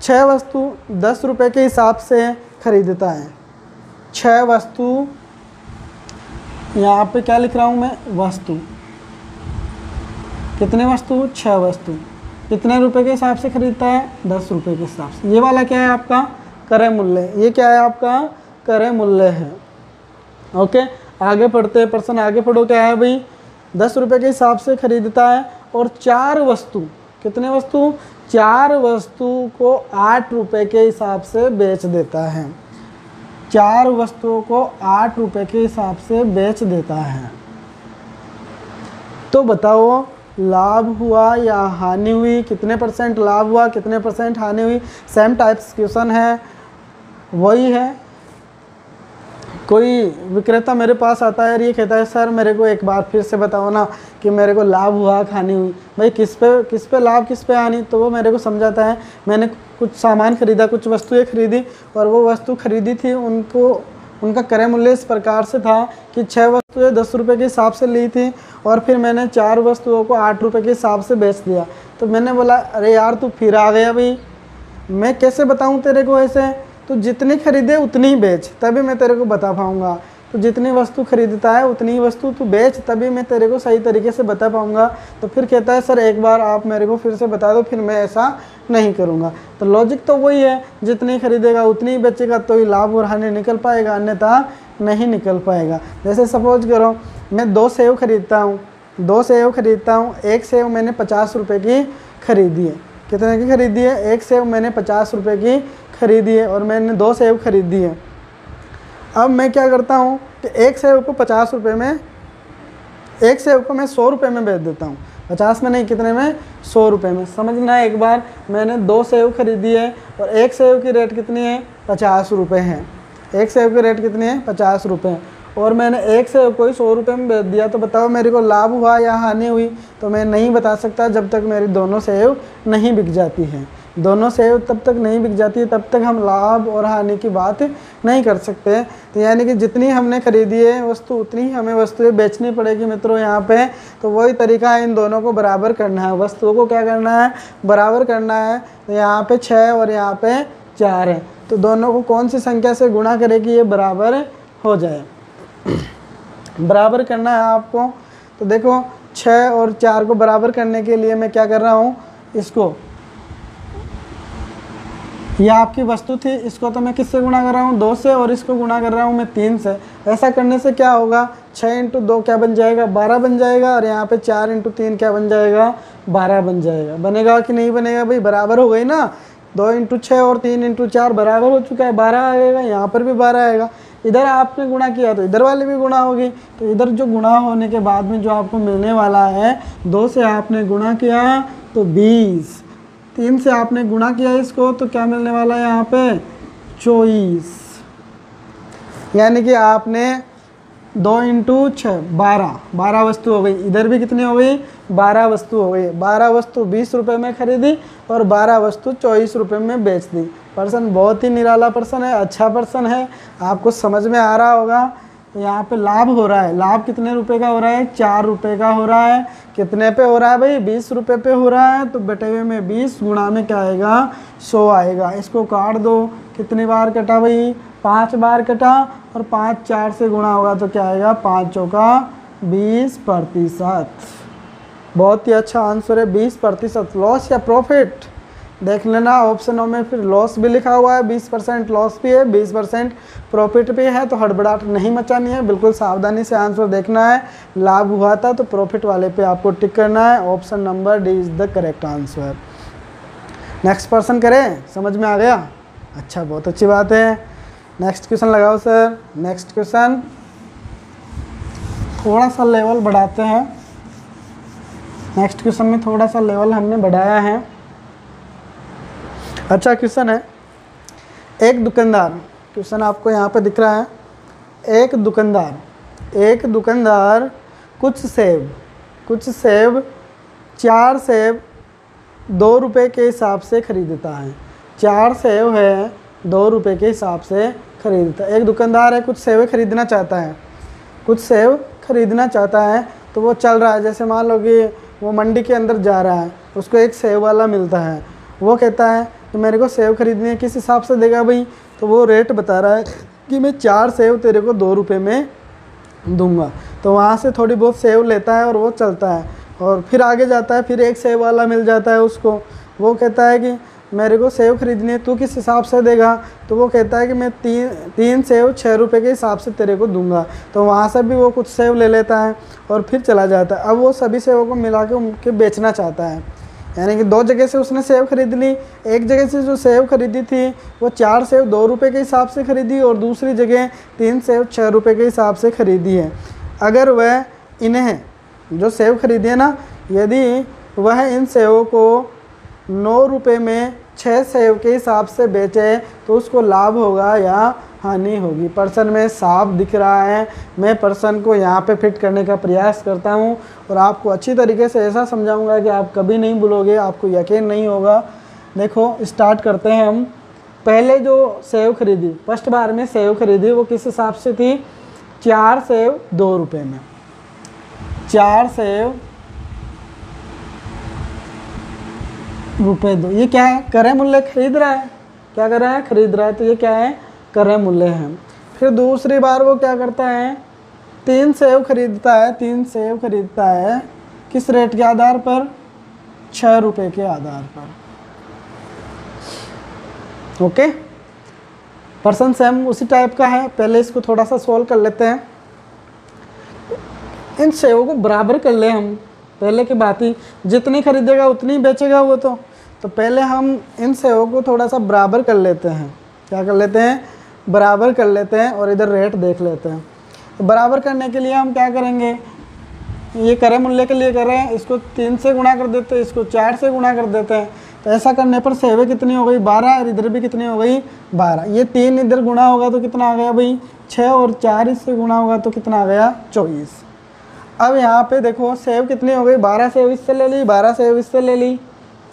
6 वस्तु 10 रुपये के हिसाब से खरीदता है। 6 वस्तु, यहाँ पे क्या लिख रहा हूँ मैं, वस्तु, कितने वस्तु, 6 वस्तु, कितने रुपए के हिसाब से खरीदता है, 10 रुपये के हिसाब से। ये वाला क्या है आपका क्रय मूल्य, ये क्या है आपका क्रय मूल्य है। ओके, आगे पढ़ते हैं, प्रश्न आगे पढ़ो। क्या है भाई, 10 रुपये के हिसाब से खरीदता है और 4 वस्तु, कितने वस्तु, 4 वस्तु को 8 रुपये के हिसाब से बेच देता है। 4 वस्तुओं को 8 रुपये के हिसाब से बेच देता है। तो बताओ लाभ हुआ या हानि हुई, कितने % लाभ हुआ, कितने % हानि हुई। सेम टाइप्स क्वेश्चन है, वही है। कोई विक्रेता मेरे पास आता है और ये कहता है सर मेरे को एक बार फिर से बताओ ना कि मेरे को लाभ हुआ हानि हुई। भाई किस पे लाभ किस पे हानि, तो वो मेरे को समझाता है मैंने कुछ सामान खरीदा, कुछ वस्तुएं खरीदी, और वो वस्तु खरीदी थी उनका क्रय मूल्य इस प्रकार से था कि 6 वस्तुएं 10 रुपये के हिसाब से ली थी और फिर मैंने 4 वस्तुओं को 8 रुपये के हिसाब से बेच दिया। तो मैंने बोला अरे यार तू फिर आ गया भाई, मैं कैसे बताऊं तेरे को ऐसे, तो जितनी खरीदे उतनी ही बेच तभी मैं तेरे को बता पाऊंगा। तो जितनी वस्तु खरीदता है उतनी ही वस्तु तू बेच तभी मैं तेरे को सही तरीके से बता पाऊंगा। तो फिर कहता है सर एक बार आप मेरे को फिर से बता दो, फिर मैं ऐसा नहीं करूंगा। तो लॉजिक तो वही है, जितनी खरीदेगा उतनी ही बेचेगा तो ही लाभ और हानि निकल पाएगा, अन्यथा नहीं निकल पाएगा। जैसे सपोज करो मैं 2 सेव खरीदता हूँ, एक सेव मैंने 50 रुपये की खरीदी है। कितने की खरीदी है, एक सेव मैंने 50 रुपये की खरीदी है और मैंने 2 सेव खरीदी है। अब मैं क्या करता हूँ कि एक सेव को 50 रुपये में, एक सेव को मैं 100 रुपये में बेच देता हूँ, 50 में नहीं, कितने में, 100 रुपये में। समझना है एक बार, मैंने 2 सेव खरीदी है और एक सेव की रेट कितनी है, 50 रुपये है। एक सेव की रेट कितनी है, 50 रुपये, और मैंने एक सेव को ही 100 रुपये में बेच दिया। तो बताओ मेरे को लाभ हुआ या हानि हुई? तो मैं नहीं बता सकता जब तक मेरी दोनों सेव नहीं बिक जाती हैं। दोनों सेव तब तक नहीं बिक जाती है, तब तक हम लाभ और हानि की बात नहीं कर सकते। तो यानी कि जितनी हमने खरीदी है वस्तु, उतनी ही हमें वस्तुएं बेचनी पड़ेगी मित्रों यहाँ पे। तो वही तरीका है, इन दोनों को बराबर करना है, वस्तुओं को क्या करना है, बराबर करना है। तो यहाँ पे 6 और यहाँ पे 4 है, तो दोनों को कौन सी संख्या से गुणा करेगी ये बराबर हो जाए। बराबर करना है आपको। तो देखो 6 और 4 को बराबर करने के लिए मैं क्या कर रहा हूँ, इसको, यह आपकी वस्तु थी, इसको तो मैं किससे गुणा कर रहा हूँ, 2 से, और इसको गुणा कर रहा हूँ मैं 3 से। ऐसा करने से क्या होगा, 6 × 2 क्या बन जाएगा, 12 बन जाएगा, और यहाँ पे 4 × 3 क्या बन जाएगा, 12 बन जाएगा। बनेगा कि नहीं बनेगा भाई, बराबर हो गई ना। 2 × 6 और 3 × 4 बराबर हो चुका है, 12 आएगा, यहाँ पर भी 12 आएगा। इधर आपने गुणा किया तो इधर वाले भी गुणा होगी। तो इधर जो गुणा होने के बाद में जो आपको मिलने वाला है, 2 से आपने गुणा किया तो 20, 3 से आपने गुणा किया इसको तो क्या मिलने वाला है यहाँ पे, 24। यानी कि आपने 2 × 6 12, 12 वस्तु हो गई। इधर भी कितनी हो गई, 12 वस्तु हो गई। 12 वस्तु 20 रुपये में खरीदी और 12 वस्तु 24 रुपये में बेच दी। पर्सन बहुत ही निराला पर्सन है, अच्छा पर्सन है, आपको समझ में आ रहा होगा। तो यहाँ पे लाभ हो रहा है, लाभ कितने रुपए का हो रहा है, 4 रुपये का हो रहा है। कितने पे हो रहा है भाई, 20 रुपये पे हो रहा है। तो बटे हुए में 20 गुणा में क्या आएगा, 100 आएगा। इसको काट दो, कितनी बार कटा भाई, 5 बार कटा, और 5 4 से गुणा होगा तो क्या आएगा, 5 चौका 20%। बहुत ही अच्छा आंसर है, 20%। लॉस या प्रॉफिट देख लेना, ऑप्शनों में फिर लॉस भी लिखा हुआ है, 20% लॉस भी है, 20% प्रॉफिट भी है। तो हड़बड़ाहट नहीं मचानी है, बिल्कुल सावधानी से आंसर देखना है। लाभ हुआ था तो प्रॉफिट वाले पे आपको टिक करना है। Option number D is the correct answer. Next person करें, समझ में आ गया, अच्छा, बहुत अच्छी बात है। नेक्स्ट क्वेश्चन लगाओ सर। नेक्स्ट क्वेश्चन थोड़ा सा लेवल बढ़ाते हैं। नेक्स्ट क्वेश्चन में थोड़ा सा लेवल हमने बढ़ाया है। अच्छा क्वेश्चन है, एक दुकानदार, क्वेश्चन आपको यहाँ पे दिख रहा है, एक दुकानदार कुछ सेब 4 सेब 2 रुपये के हिसाब से खरीदता है। 4 सेब है 2 रुपये के हिसाब से खरीदता है। एक दुकानदार है, कुछ सेब खरीदना चाहता है, तो वो चल रहा है। जैसे मान लो कि वो मंडी के अंदर जा रहा है, उसको एक सेब वाला मिलता है। वो कहता है तो मेरे को सेब खरीदनी है, किस हिसाब से देगा भाई, तो वो रेट बता रहा है कि मैं 4 सेब तेरे को 2 रुपये में दूंगा। तो वहाँ से थोड़ी बहुत सेब लेता है और वो चलता है, और फिर आगे जाता है, फिर एक सेब वाला मिल जाता है उसको। वो कहता है कि मेरे को सेब खरीदनी है, तू किस हिसाब से देगा, तो वो कहता है कि मैं 3 सेब 6 रुपये के हिसाब से तेरे को दूंगा। तो वहाँ से भी वो कुछ सेब ले लेता है और फिर चला जाता है। अब वो सभी सेबों को मिला के उनके बेचना चाहता है। यानी कि 2 जगह से उसने सेब खरीद ली। एक जगह से जो सेब खरीदी थी वो 4 सेब 2 रुपये के हिसाब से खरीदी, और दूसरी जगह 3 सेब 6 रुपये के हिसाब से खरीदी है। अगर वह इन्हें जो सेब खरीदी है ना, यदि वह इन सेबों को 9 रुपये में 6 सेब के हिसाब से बेचे तो उसको लाभ होगा या हानि होगी। पर्सन में साफ दिख रहा है। मैं पर्सन को यहाँ पे फिट करने का प्रयास करता हूँ और आपको अच्छी तरीके से ऐसा समझाऊंगा कि आप कभी नहीं भूलोगे, आपको यकीन नहीं होगा। देखो स्टार्ट करते हैं हम। पहले जो सेब खरीदी, फर्स्ट बार में सेब खरीदी, वो किस हिसाब से थी, 4 सेब 2 रुपये में। 4 सेब रुपये 2, ये क्या है, क्रय मूल्य खरीद रहा है। क्या कर रहा है, खरीद रहा है, तो ये क्या है, क्रय मूल्य है। फिर दूसरी बार वो क्या करता है, 3 सेब खरीदता है। 3 सेब खरीदता है किस रेट के आधार पर, 6 रुपये के आधार पर। ओके, पर्सन सेम उसी टाइप का है। पहले इसको थोड़ा सा सोल्व कर लेते हैं। इन सेबों को बराबर कर ले हम, पहले की बात ही, जितनी खरीदेगा उतनी बेचेगा वो। तो पहले हम इन सेबों को थोड़ा सा बराबर कर लेते हैं। क्या कर लेते हैं, बराबर कर लेते हैं, और इधर रेट देख लेते हैं। तो बराबर करने के लिए हम क्या करेंगे, ये क्रय मूल्य के लिए कर रहे हैं, इसको 3 से गुणा कर देते हैं, इसको 4 से गुणा कर देते हैं। तो ऐसा करने पर सेवें कितनी हो गई 12, और इधर भी कितनी हो गई 12। ये 3 इधर गुणा होगा तो कितना आ गया भाई 6, और 4 इससे गुणा होगा तो कितना आ गया 24। अब यहाँ पे देखो सेव कितनी हो गई 12 सेव इससे ले ली, 12 सेव इससे ले ली,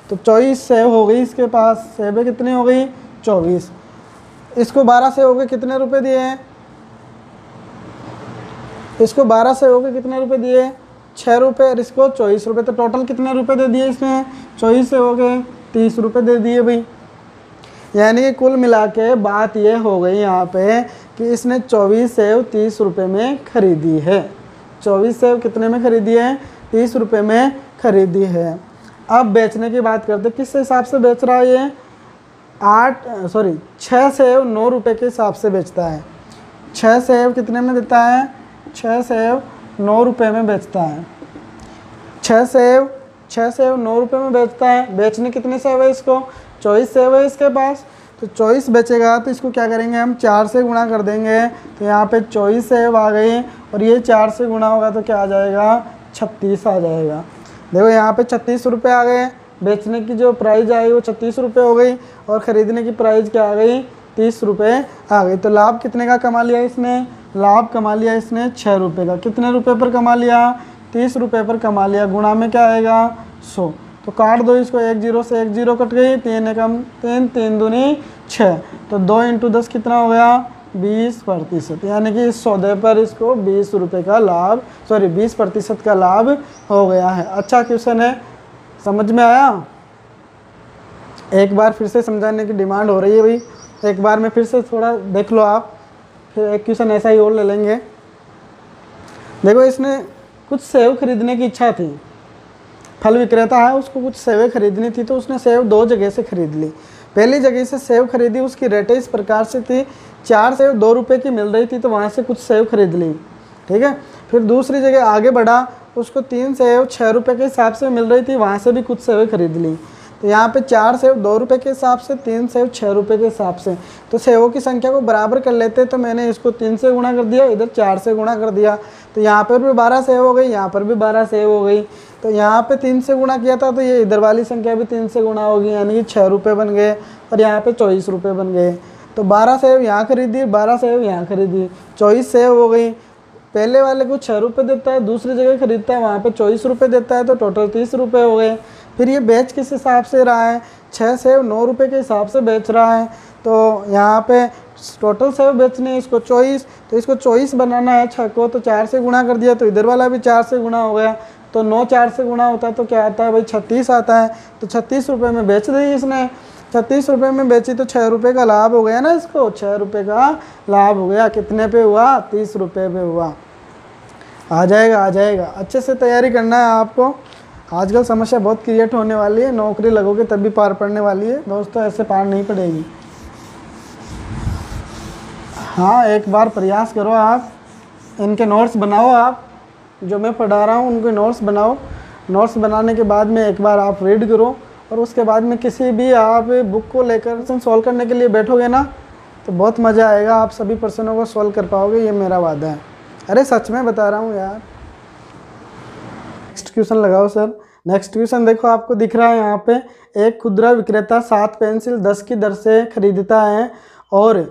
तो 24 सेव हो गई इसके पास। सेवें कितनी हो गई 24। इसको 12 से हो गए कितने रुपए दिए हैं, इसको 12 से हो गए कितने रुपए दिए 6 रुपये, और इसको 24 रुपये। तो टोटल कितने रुपए दे दिए इसमें 24 से हो गए 30 रुपये दे दिए भाई। यानी कि कुल मिला के बात ये हो गई यहाँ पे कि इसने 24 सेव 30 रुपये में खरीदी है। 24 सेव कितने में खरीदी है 30 रुपये में खरीदी है। अब बेचने की बात करते किस हिसाब से बेच रहा है ये 6 सेव 9 रुपये के हिसाब से बेचता है। 6 सेव कितने में देता है 6 सेव 9 रुपये में बेचता है। 6 सेव 9 रुपये में बेचता है। बेचने कितने सेव है इसको 24 सेव है इसके पास, तो 24 बेचेगा तो इसको क्या करेंगे हम 4 से गुणा कर देंगे। तो यहाँ पे 24 सेव आ गई, और ये 4 से गुणा होगा तो क्या आ जाएगा 36 आ जाएगा। देखो यहाँ पे 36 रुपये आ गए। बेचने की जो प्राइस आई वो 36 रुपये हो गई, और ख़रीदने की प्राइस क्या आ गई 30 रुपये आ गई। तो लाभ कितने का कमा लिया इसने, लाभ कमा लिया इसने 6 रुपये का। कितने रुपये पर कमा लिया 30 रुपये पर कमा लिया। गुणा में क्या आएगा 100। तो काट दो इसको, 1 0 से 1 0 कट गई, 3 एकम 3, 3 दूनी 6, तो 2 × 10 कितना हो गया 20%। यानी कि इस सौदे पर इसको 20 रुपये का लाभ 20% का लाभ हो गया है। अच्छा क्वेश्चन है, समझ में आया। एक बार फिर से समझाने की डिमांड हो रही है भाई, एक बार में फिर से थोड़ा देख लो आप, फिर एक क्वेश्चन ऐसा ही और ले लेंगे। देखो इसने कुछ सेव खरीदने की इच्छा थी, फल विक्रेता है उसको कुछ सेवें खरीदनी थी, तो उसने सेव 2 जगह से खरीद ली। पहली जगह से सेव खरीदी, उसकी रेटें इस प्रकार से थी 4 सेव 2 रुपये की मिल रही थी, तो वहाँ से कुछ सेव खरीद ली, ठीक है। फिर दूसरी जगह आगे बढ़ा, उसको 3 सेव 6 रुपये के हिसाब से मिल रही थी, वहाँ से भी कुछ सेवें खरीद ली। तो यहाँ पे 4 सेव 2 रुपये के हिसाब से, 3 सेव 6 रुपये के हिसाब से। तो सेवों की संख्या को बराबर कर लेते, तो मैंने इसको 3 से गुणा कर दिया, इधर 4 से गुणा कर दिया। तो यहाँ पर भी 12 सेव हो गई, यहाँ पर भी 12 सेव हो गई। तो यहाँ पे 3 से गुणा किया था, तो ये इधर वाली संख्या भी 3 से गुणा होगी, यानी कि 6 रुपये बन गए, और यहाँ पे 24 रुपये बन गए। तो 12 सेव यहाँ खरीदी, 12 सेव यहाँ खरीदी, 24 सेव हो गई। पहले वाले को 6 रुपये देता है, दूसरी जगह खरीदता है वहाँ पे 24 रुपये देता है, तो टोटल 30 रुपये हो गए। फिर ये बेच किस हिसाब से रहा है 6 सेव 9 रुपये के हिसाब से बेच रहा है। तो यहाँ पे टोटल सेव बेचने इसको 24, तो इसको 24 बनाना है 6 को, तो 4 से गुणा कर दिया, तो इधर वाला भी 4 से गुणा हो गया। तो 9 4 से गुणा होता है तो क्या आता है भाई 36 आता है। तो 36 रुपये में बेच दी इसने, 36 रुपये में बेची, तो 6 रुपये का लाभ हो गया ना इसको, 6 रुपये का लाभ हो गया। कितने पे हुआ 30 रुपये पे हुआ। आ जाएगा आ जाएगा, अच्छे से तैयारी करना है आपको। आजकल समस्या बहुत क्रिएट होने वाली है, नौकरी लगोगे तब भी पार पड़ने वाली है दोस्तों, ऐसे पार नहीं पड़ेगी। हाँ एक बार प्रयास करो आप, इनके नोट्स बनाओ, आप जो मैं पढ़ा रहा हूँ उनके नोट्स बनाओ। नोट्स बनाने के बाद में एक बार आप रीड करो, और उसके बाद में किसी भी आप बुक को लेकर सॉल्व करने के लिए बैठोगे ना, तो बहुत मज़ा आएगा, आप सभी प्रश्नों को सॉल्व कर पाओगे, ये मेरा वादा है। अरे सच में बता रहा हूँ यार। नेक्स्ट क्वेश्चन लगाओ सर। नेक्स्ट क्वेश्चन देखो, आपको दिख रहा है यहाँ पे, एक खुदरा विक्रेता 7 पेंसिल 10 की दर से खरीदता है और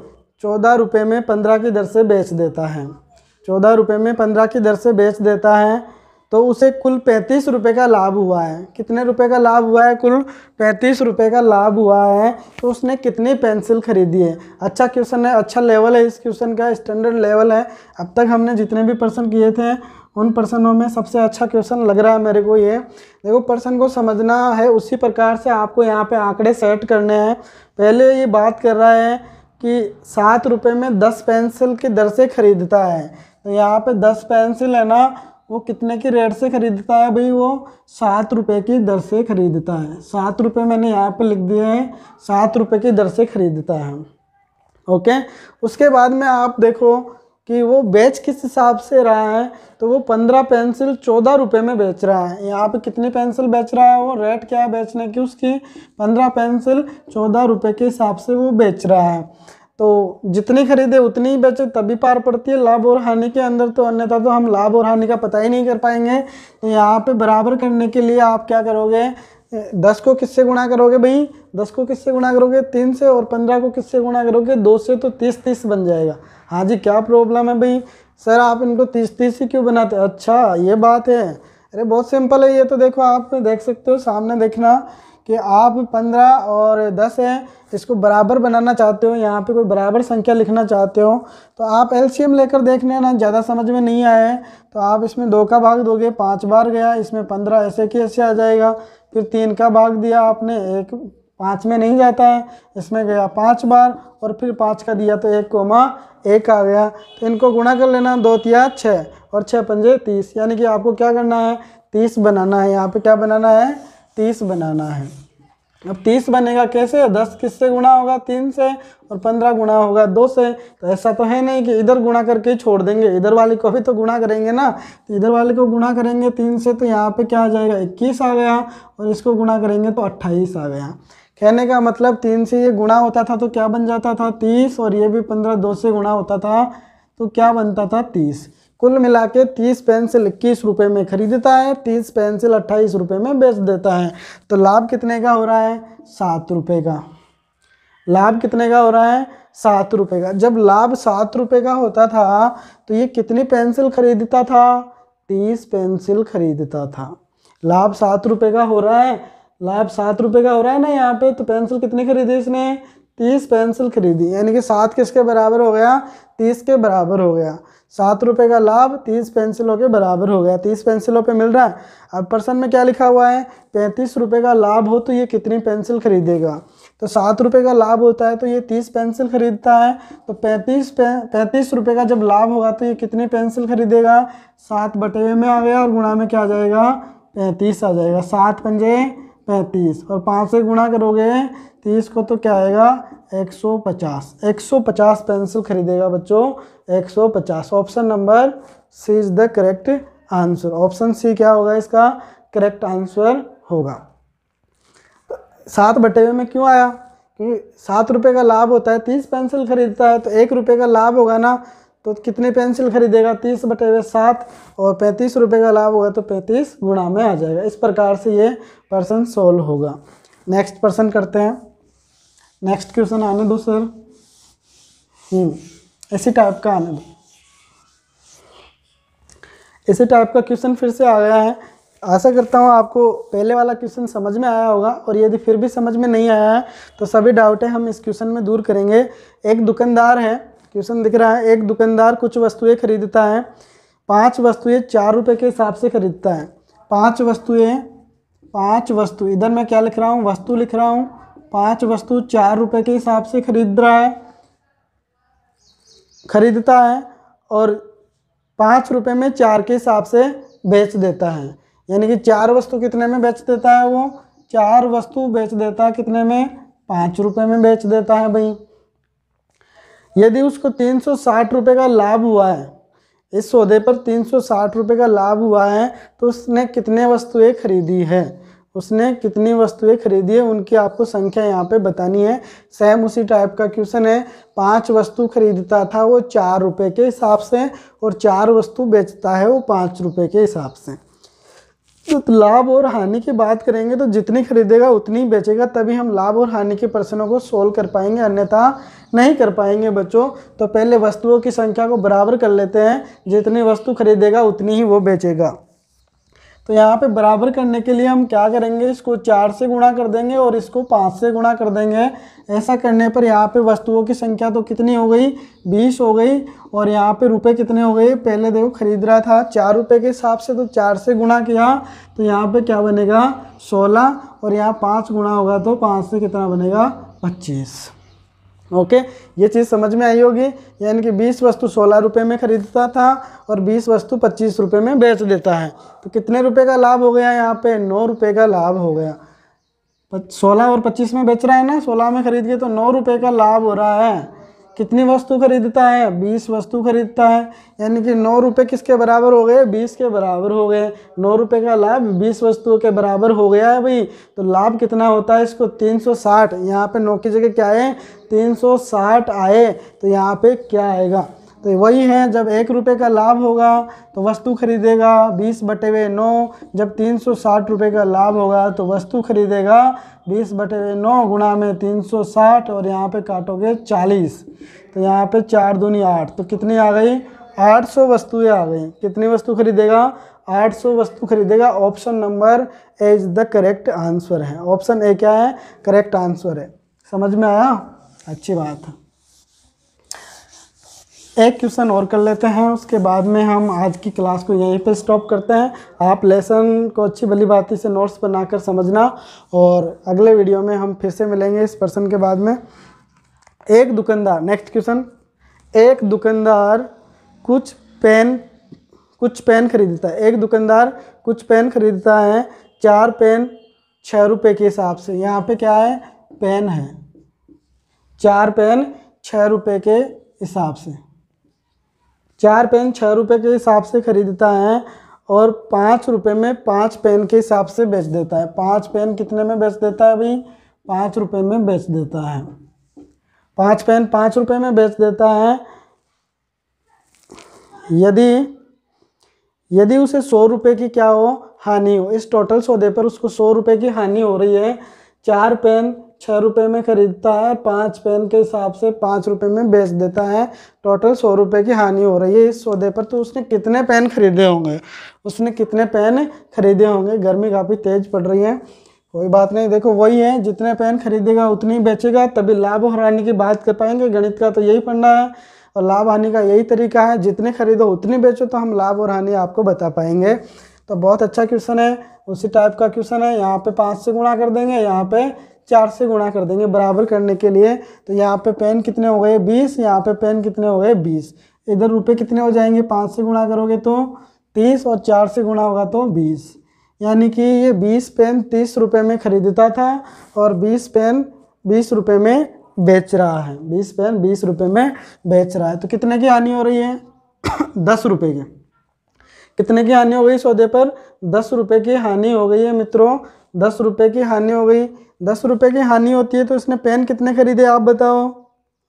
14 रुपये में 15 की दर से बेच देता है। 14 रुपये में 15 की दर से बेच देता है, तो उसे कुल 35 रुपये का लाभ हुआ है। कितने रुपए का लाभ हुआ है, कुल 35 रुपये का लाभ हुआ है। तो उसने कितनी पेंसिल खरीदी है। अच्छा क्वेश्चन है, अच्छा लेवल है इस क्वेश्चन का, स्टैंडर्ड लेवल है। अब तक हमने जितने भी प्रश्न किए थे उन प्रश्नों में सबसे अच्छा क्वेश्चन लग रहा है मेरे को ये। देखो प्रश्न को समझना है, उसी प्रकार से आपको यहाँ पे आंकड़े सेट करने हैं। पहले ये बात कर रहा है कि 7 रुपये में 10 पेंसिल की दर से खरीदता है। तो यहाँ पे 10 पेंसिल है ना, वो कितने की रेट से खरीदता है भाई, वो 7 रुपये की दर से खरीदता है। 7 रुपये मैंने यहाँ पे लिख दिए हैं, 7 रुपये की दर से खरीदता है। ओके, उसके बाद में आप देखो कि वो बेच किस हिसाब से रहा है। तो वो 15 पेंसिल 14 रुपये में बेच रहा है। यहाँ पे कितनी पेंसिल बेच रहा है, वो रेट क्या है बेचने की उसकी, 15 पेंसिल 14 रुपये के हिसाब से वो बेच रहा है। तो जितनी खरीदे उतनी ही बेचे तभी पार पड़ती है लाभ और हानि के अंदर, तो अन्यथा तो हम लाभ और हानि का पता ही नहीं कर पाएंगे। तो यहाँ पे बराबर करने के लिए आप क्या करोगे, 10 को किससे गुणा करोगे भाई, 10 को किससे गुणा करोगे 3 से, और 15 को किससे गुणा करोगे 2 से, तो 30 बन जाएगा। हाँ जी, क्या प्रॉब्लम है भाई, सर आप इनको 30 ही क्यों बनाते, अच्छा ये बात है। अरे बहुत सिंपल है ये तो, देखो आप देख सकते हो, सामने देखना कि आप 15 और 10 है, इसको बराबर बनाना चाहते हो, यहाँ पे कोई बराबर संख्या लिखना चाहते हो, तो आप एलसीएम लेकर देख लेना। ज़्यादा समझ में नहीं आया है तो आप इसमें 2 का भाग दोगे, 5 बार गया, इसमें 15 ऐसे कि ऐसे आ जाएगा। फिर 3 का भाग दिया आपने, 1 5 में नहीं जाता है, इसमें गया 5 बार, और फिर 5 का दिया तो 1,1 आ गया। तो इनको गुणा कर लेना, 2 तिया 6 और 6 पंजे 30, यानी कि आपको क्या करना है, 30 बनाना है। यहाँ पे क्या बनाना है, 30 बनाना है। अब 30 बनेगा कैसे, 10 किससे गुणा होगा 3 से, और 15 गुणा होगा 2 से। तो ऐसा तो है नहीं कि इधर गुणा करके ही छोड़ देंगे, इधर वाले को भी तो गुणा करेंगे ना। तो इधर वाले को गुणा करेंगे 3 से, तो यहाँ पे क्या आ जाएगा 21 आ गया, और इसको गुणा करेंगे तो 28 आ गया। कहने का मतलब 3 से ये गुणा होता था तो क्या बन जाता था 30, और ये भी 15 2 से गुणा होता था तो क्या बनता था 30। कुल मिला के 30 पेंसिल 21 रुपये में खरीदता है, 30 पेंसिल 28 रुपये में बेच देता है। तो लाभ कितने का हो रहा है, 7 रुपये का। लाभ कितने का हो रहा है, 7 रुपये का। जब लाभ 7 रुपये का होता था तो ये कितनी पेंसिल खरीदता था, 30 पेंसिल खरीदता था। लाभ 7 रुपये का हो रहा है, लाभ 7 रुपये का हो रहा है ना यहाँ पे, तो पेंसिल कितनी खरीदी इसने, 30 पेंसिल खरीदी, यानी कि 7 किसके बराबर हो गया, 30 के बराबर हो गया। 7 रुपये का लाभ 30 पेंसिलों के बराबर हो गया, 30 पेंसिलों पे मिल रहा है। अब प्रश्न में क्या लिखा हुआ है, 35 रुपये का लाभ हो तो ये कितनी पेंसिल खरीदेगा। तो 7 रुपये का लाभ होता है तो ये 30 पेंसिल खरीदता है, तो 35 रुपये का जब लाभ होगा तो ये कितनी पेंसिल खरीदेगा, 7 बटे में आ गया, और गुणा में क्या आ जाएगा 35 आ जाएगा। 7 पंजे 35, और 5 से गुणा करोगे 30 को तो क्या आएगा 150 पेंसिल खरीदेगा बच्चों, 150। Option number C is the correct answer. Option C क्या होगा इसका करेक्ट आंसर होगा। 7 बटे में क्यों आया, क्योंकि 7 रुपये का लाभ होता है, 30 पेंसिल खरीदता है, तो 1 रुपये का लाभ होगा ना, तो कितनी पेंसिल खरीदेगा 30 बटे 7, और 35 रुपये का लाभ होगा तो 35 गुणा में आ जाएगा। इस प्रकार से ये प्रश्न सोल्व होगा। नेक्स्ट प्रश्न करते हैं, नेक्स्ट क्वेश्चन आने दो सर, इसी टाइप का आने दो। इसी टाइप का क्वेश्चन फिर से आ गया है। आशा करता हूँ आपको पहले वाला क्वेश्चन समझ में आया होगा, और यदि फिर भी समझ में नहीं आया है तो सभी डाउटें हम इस क्वेश्चन में दूर करेंगे। एक दुकानदार है, क्वेश्चन दिख रहा है, एक दुकानदार कुछ वस्तुएं खरीदता है, 5 वस्तुएं 4 रुपये के हिसाब से खरीदता है। 5 वस्तु, इधर मैं क्या लिख रहा हूँ, वस्तु लिख रहा हूँ। 5 वस्तु 4 रुपये के हिसाब से खरीदता है, और 5 रुपये में 4 के हिसाब से बेच देता है। यानी कि 4 वस्तु कितने में बेच देता है, वो 4 वस्तु बेच देता है कितने में, 5 रुपये में बेच देता है भाई। यदि उसको 360 रुपये का लाभ हुआ है, इस सौदे पर 360 रुपये का लाभ हुआ है, तो उसने कितने वस्तुएं खरीदी है, उसने कितनी वस्तुएं खरीदी है, उनकी आपको संख्या यहाँ पे बतानी है। सेम उसी टाइप का क्वेश्चन है। 5 वस्तु खरीदता था वो 4 रुपये के हिसाब से, और 4 वस्तु बेचता है वो 5 रुपये के हिसाब से। तो लाभ और हानि की बात करेंगे तो जितनी खरीदेगा उतनी बेचेगा, तभी हम लाभ और हानि के प्रश्नों को सोल्व कर पाएंगे, अन्यथा नहीं कर पाएंगे बच्चों। तो पहले वस्तुओं की संख्या को बराबर कर लेते हैं, जितनी वस्तु खरीदेगा उतनी ही वो बेचेगा। तो यहाँ पे बराबर करने के लिए हम क्या करेंगे, इसको 4 से गुणा कर देंगे और इसको 5 से गुणा कर देंगे। ऐसा करने पर यहाँ पे वस्तुओं की संख्या तो कितनी हो गई, 20 हो गई, और यहाँ पे रुपए कितने हो गए, पहले देखो खरीद रहा था 4 रुपये के हिसाब से, तो 4 से गुणा किया तो यहाँ पे क्या बनेगा 16, और यहाँ 5 गुणा होगा तो 5 से कितना बनेगा 25। ओके, ये चीज़ समझ में आई होगी। यानी कि 20 वस्तु 16 रुपये में खरीदता था और 20 वस्तु 25 रुपये में बेच देता है। तो कितने रुपए का लाभ हो गया, यहाँ पे 9 रुपये का लाभ हो गया। 16 और 25 में बेच रहा है ना, 16 में खरीद के तो 9 रुपये का लाभ हो रहा है। कितनी वस्तु खरीदता है, 20 वस्तु खरीदता है, यानी कि 9 रुपये किसके बराबर हो गए, 20 के बराबर हो गए। 9 रुपये का लाभ 20 वस्तुओं के बराबर हो गया है भाई। तो लाभ कितना होता है इसको 360, यहाँ पे 9 की जगह क्या है 360 आए, तो यहाँ पे क्या आएगा, तो वही है, जब 1 रुपये का लाभ होगा तो वस्तु खरीदेगा 20/9, जब 360 रुपये का लाभ होगा तो वस्तु खरीदेगा 20/9 गुणा में 360, और यहाँ पे काटोगे 40, तो यहाँ पे 4 दूनी 8, तो कितनी आ गई 800 वस्तुएं आ गई। कितनी वस्तु खरीदेगा 800 वस्तु खरीदेगा। Option number A is the correct answer है। ऑप्शन ए क्या है, करेक्ट आंसर है। समझ में आया, अच्छी बात है। एक क्वेश्चन और कर लेते हैं, उसके बाद में हम आज की क्लास को यहीं पे स्टॉप करते हैं। आप लेसन को अच्छी भली बाती से नोट्स बनाकर समझना, और अगले वीडियो में हम फिर से मिलेंगे इस पर्सन के बाद में। एक दुकानदार, नेक्स्ट क्वेश्चन, एक दुकानदार कुछ पेन खरीदता है। एक दुकानदार कुछ पेन खरीदता है, 4 पेन 6 रुपये के हिसाब से। यहाँ पे क्या है, पेन है, 4 पेन 6 रुपये के हिसाब से, 4 पेन 6 रुपये के हिसाब से खरीदता है, और 5 रुपये में 5 पेन के हिसाब से बेच देता है। 5 पेन कितने में बेच देता है भाई, 5 रुपये में बेच देता है। 5 पेन 5 रुपये में बेच देता है। यदि उसे 100 रुपये की क्या हो, हानि हो, इस टोटल सौदे पर उसको 100 रुपये की हानि हो रही है। 4 पेन 6 रुपये में खरीदता है, 5 पेन के हिसाब से 5 रुपये में बेच देता है, टोटल 100 रुपये की हानि हो रही है इस सौदे पर। तो उसने कितने पेन खरीदे होंगे, उसने कितने पेन खरीदे होंगे। गर्मी काफ़ी तेज़ पड़ रही है, कोई बात नहीं, देखो वही है, जितने पेन खरीदेगा उतनी ही बेचेगा, तभी लाभ और हानि की बात कर पाएंगे। गणित का तो यही पढ़ना है, और लाभ हानि का यही तरीका है, जितने खरीदो उतनी बेचो, तो हम लाभ और हानि आपको बता पाएंगे। तो बहुत अच्छा क्वेश्चन है, उसी टाइप का क्वेश्चन है। यहाँ पे 5 से गुणा कर देंगे, यहाँ पे 4 से गुणा कर देंगे बराबर करने के लिए। तो यहाँ पे पेन कितने हो गए 20, यहाँ पे पेन कितने हो गए 20, इधर रुपए कितने हो जाएंगे, 5 से गुणा करोगे तो 30, और 4 से गुणा होगा तो 20, यानी कि ये 20 पेन 30 रुपये में खरीदता था, और 20 पेन 20 रुपये में बेच रहा है। 20 पेन 20 रुपये में बेच रहा है, तो कितने की हानि हो रही है 10 रुपये की। कितने की हानि हो गई सौदे पर, 10 रुपये की हानि हो गई है मित्रों, 10 रुपये की हानि हो गई। 10 रुपये की हानि होती है, तो इसने पेन कितने खरीदे आप बताओ।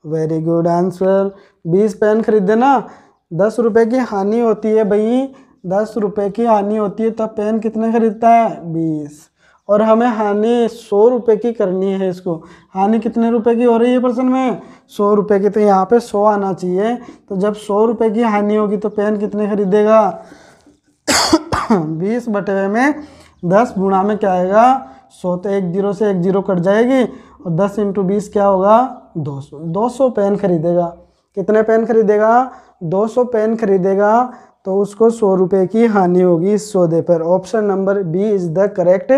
वेरी गुड आंसर, 20 पेन खरीदे ना। 10 रुपये की हानि होती है भाई, 10 रुपये की हानि होती है, तब पेन कितने खरीदता है 20, और हमें हानि 100 रुपये की करनी है। इसको हानि कितने रुपए की हो रही है पर्सन में, 100 रुपये की, तो यहाँ पे 100 आना चाहिए। तो जब 100 रुपये की हानि होगी तो पेन कितने खरीदेगा 20/10 गुणा में क्या आएगा 100, तो 1 0 से 1 0 कट जाएगी, और 10 × 20 क्या होगा 200। 200 पेन खरीदेगा। कितने पेन खरीदेगा 200 पेन खरीदेगा, तो उसको 100 रुपये की हानि होगी इस सौदे पर। Option number B is the correct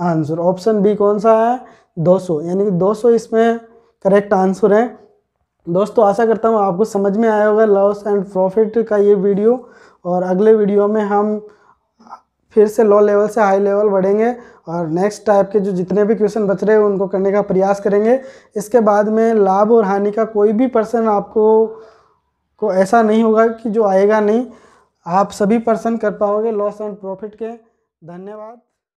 answer. Option B कौन सा है 200, यानी कि 200 इसमें करेक्ट आंसर है। दोस्तों आशा करता हूँ आपको समझ में आया होगा लॉस एंड प्रॉफिट का ये वीडियो, और अगले वीडियो में हम फिर से लो लेवल से हाई लेवल बढ़ेंगे, और नेक्स्ट टाइप के जो जितने भी क्वेश्चन बच रहे हैं उनको करने का प्रयास करेंगे। इसके बाद में लाभ और हानि का कोई भी पर्सन आपको ऐसा नहीं होगा कि जो आएगा नहीं, आप सभी पर्सन कर पाओगे लॉस एंड प्रॉफिट के। धन्यवाद।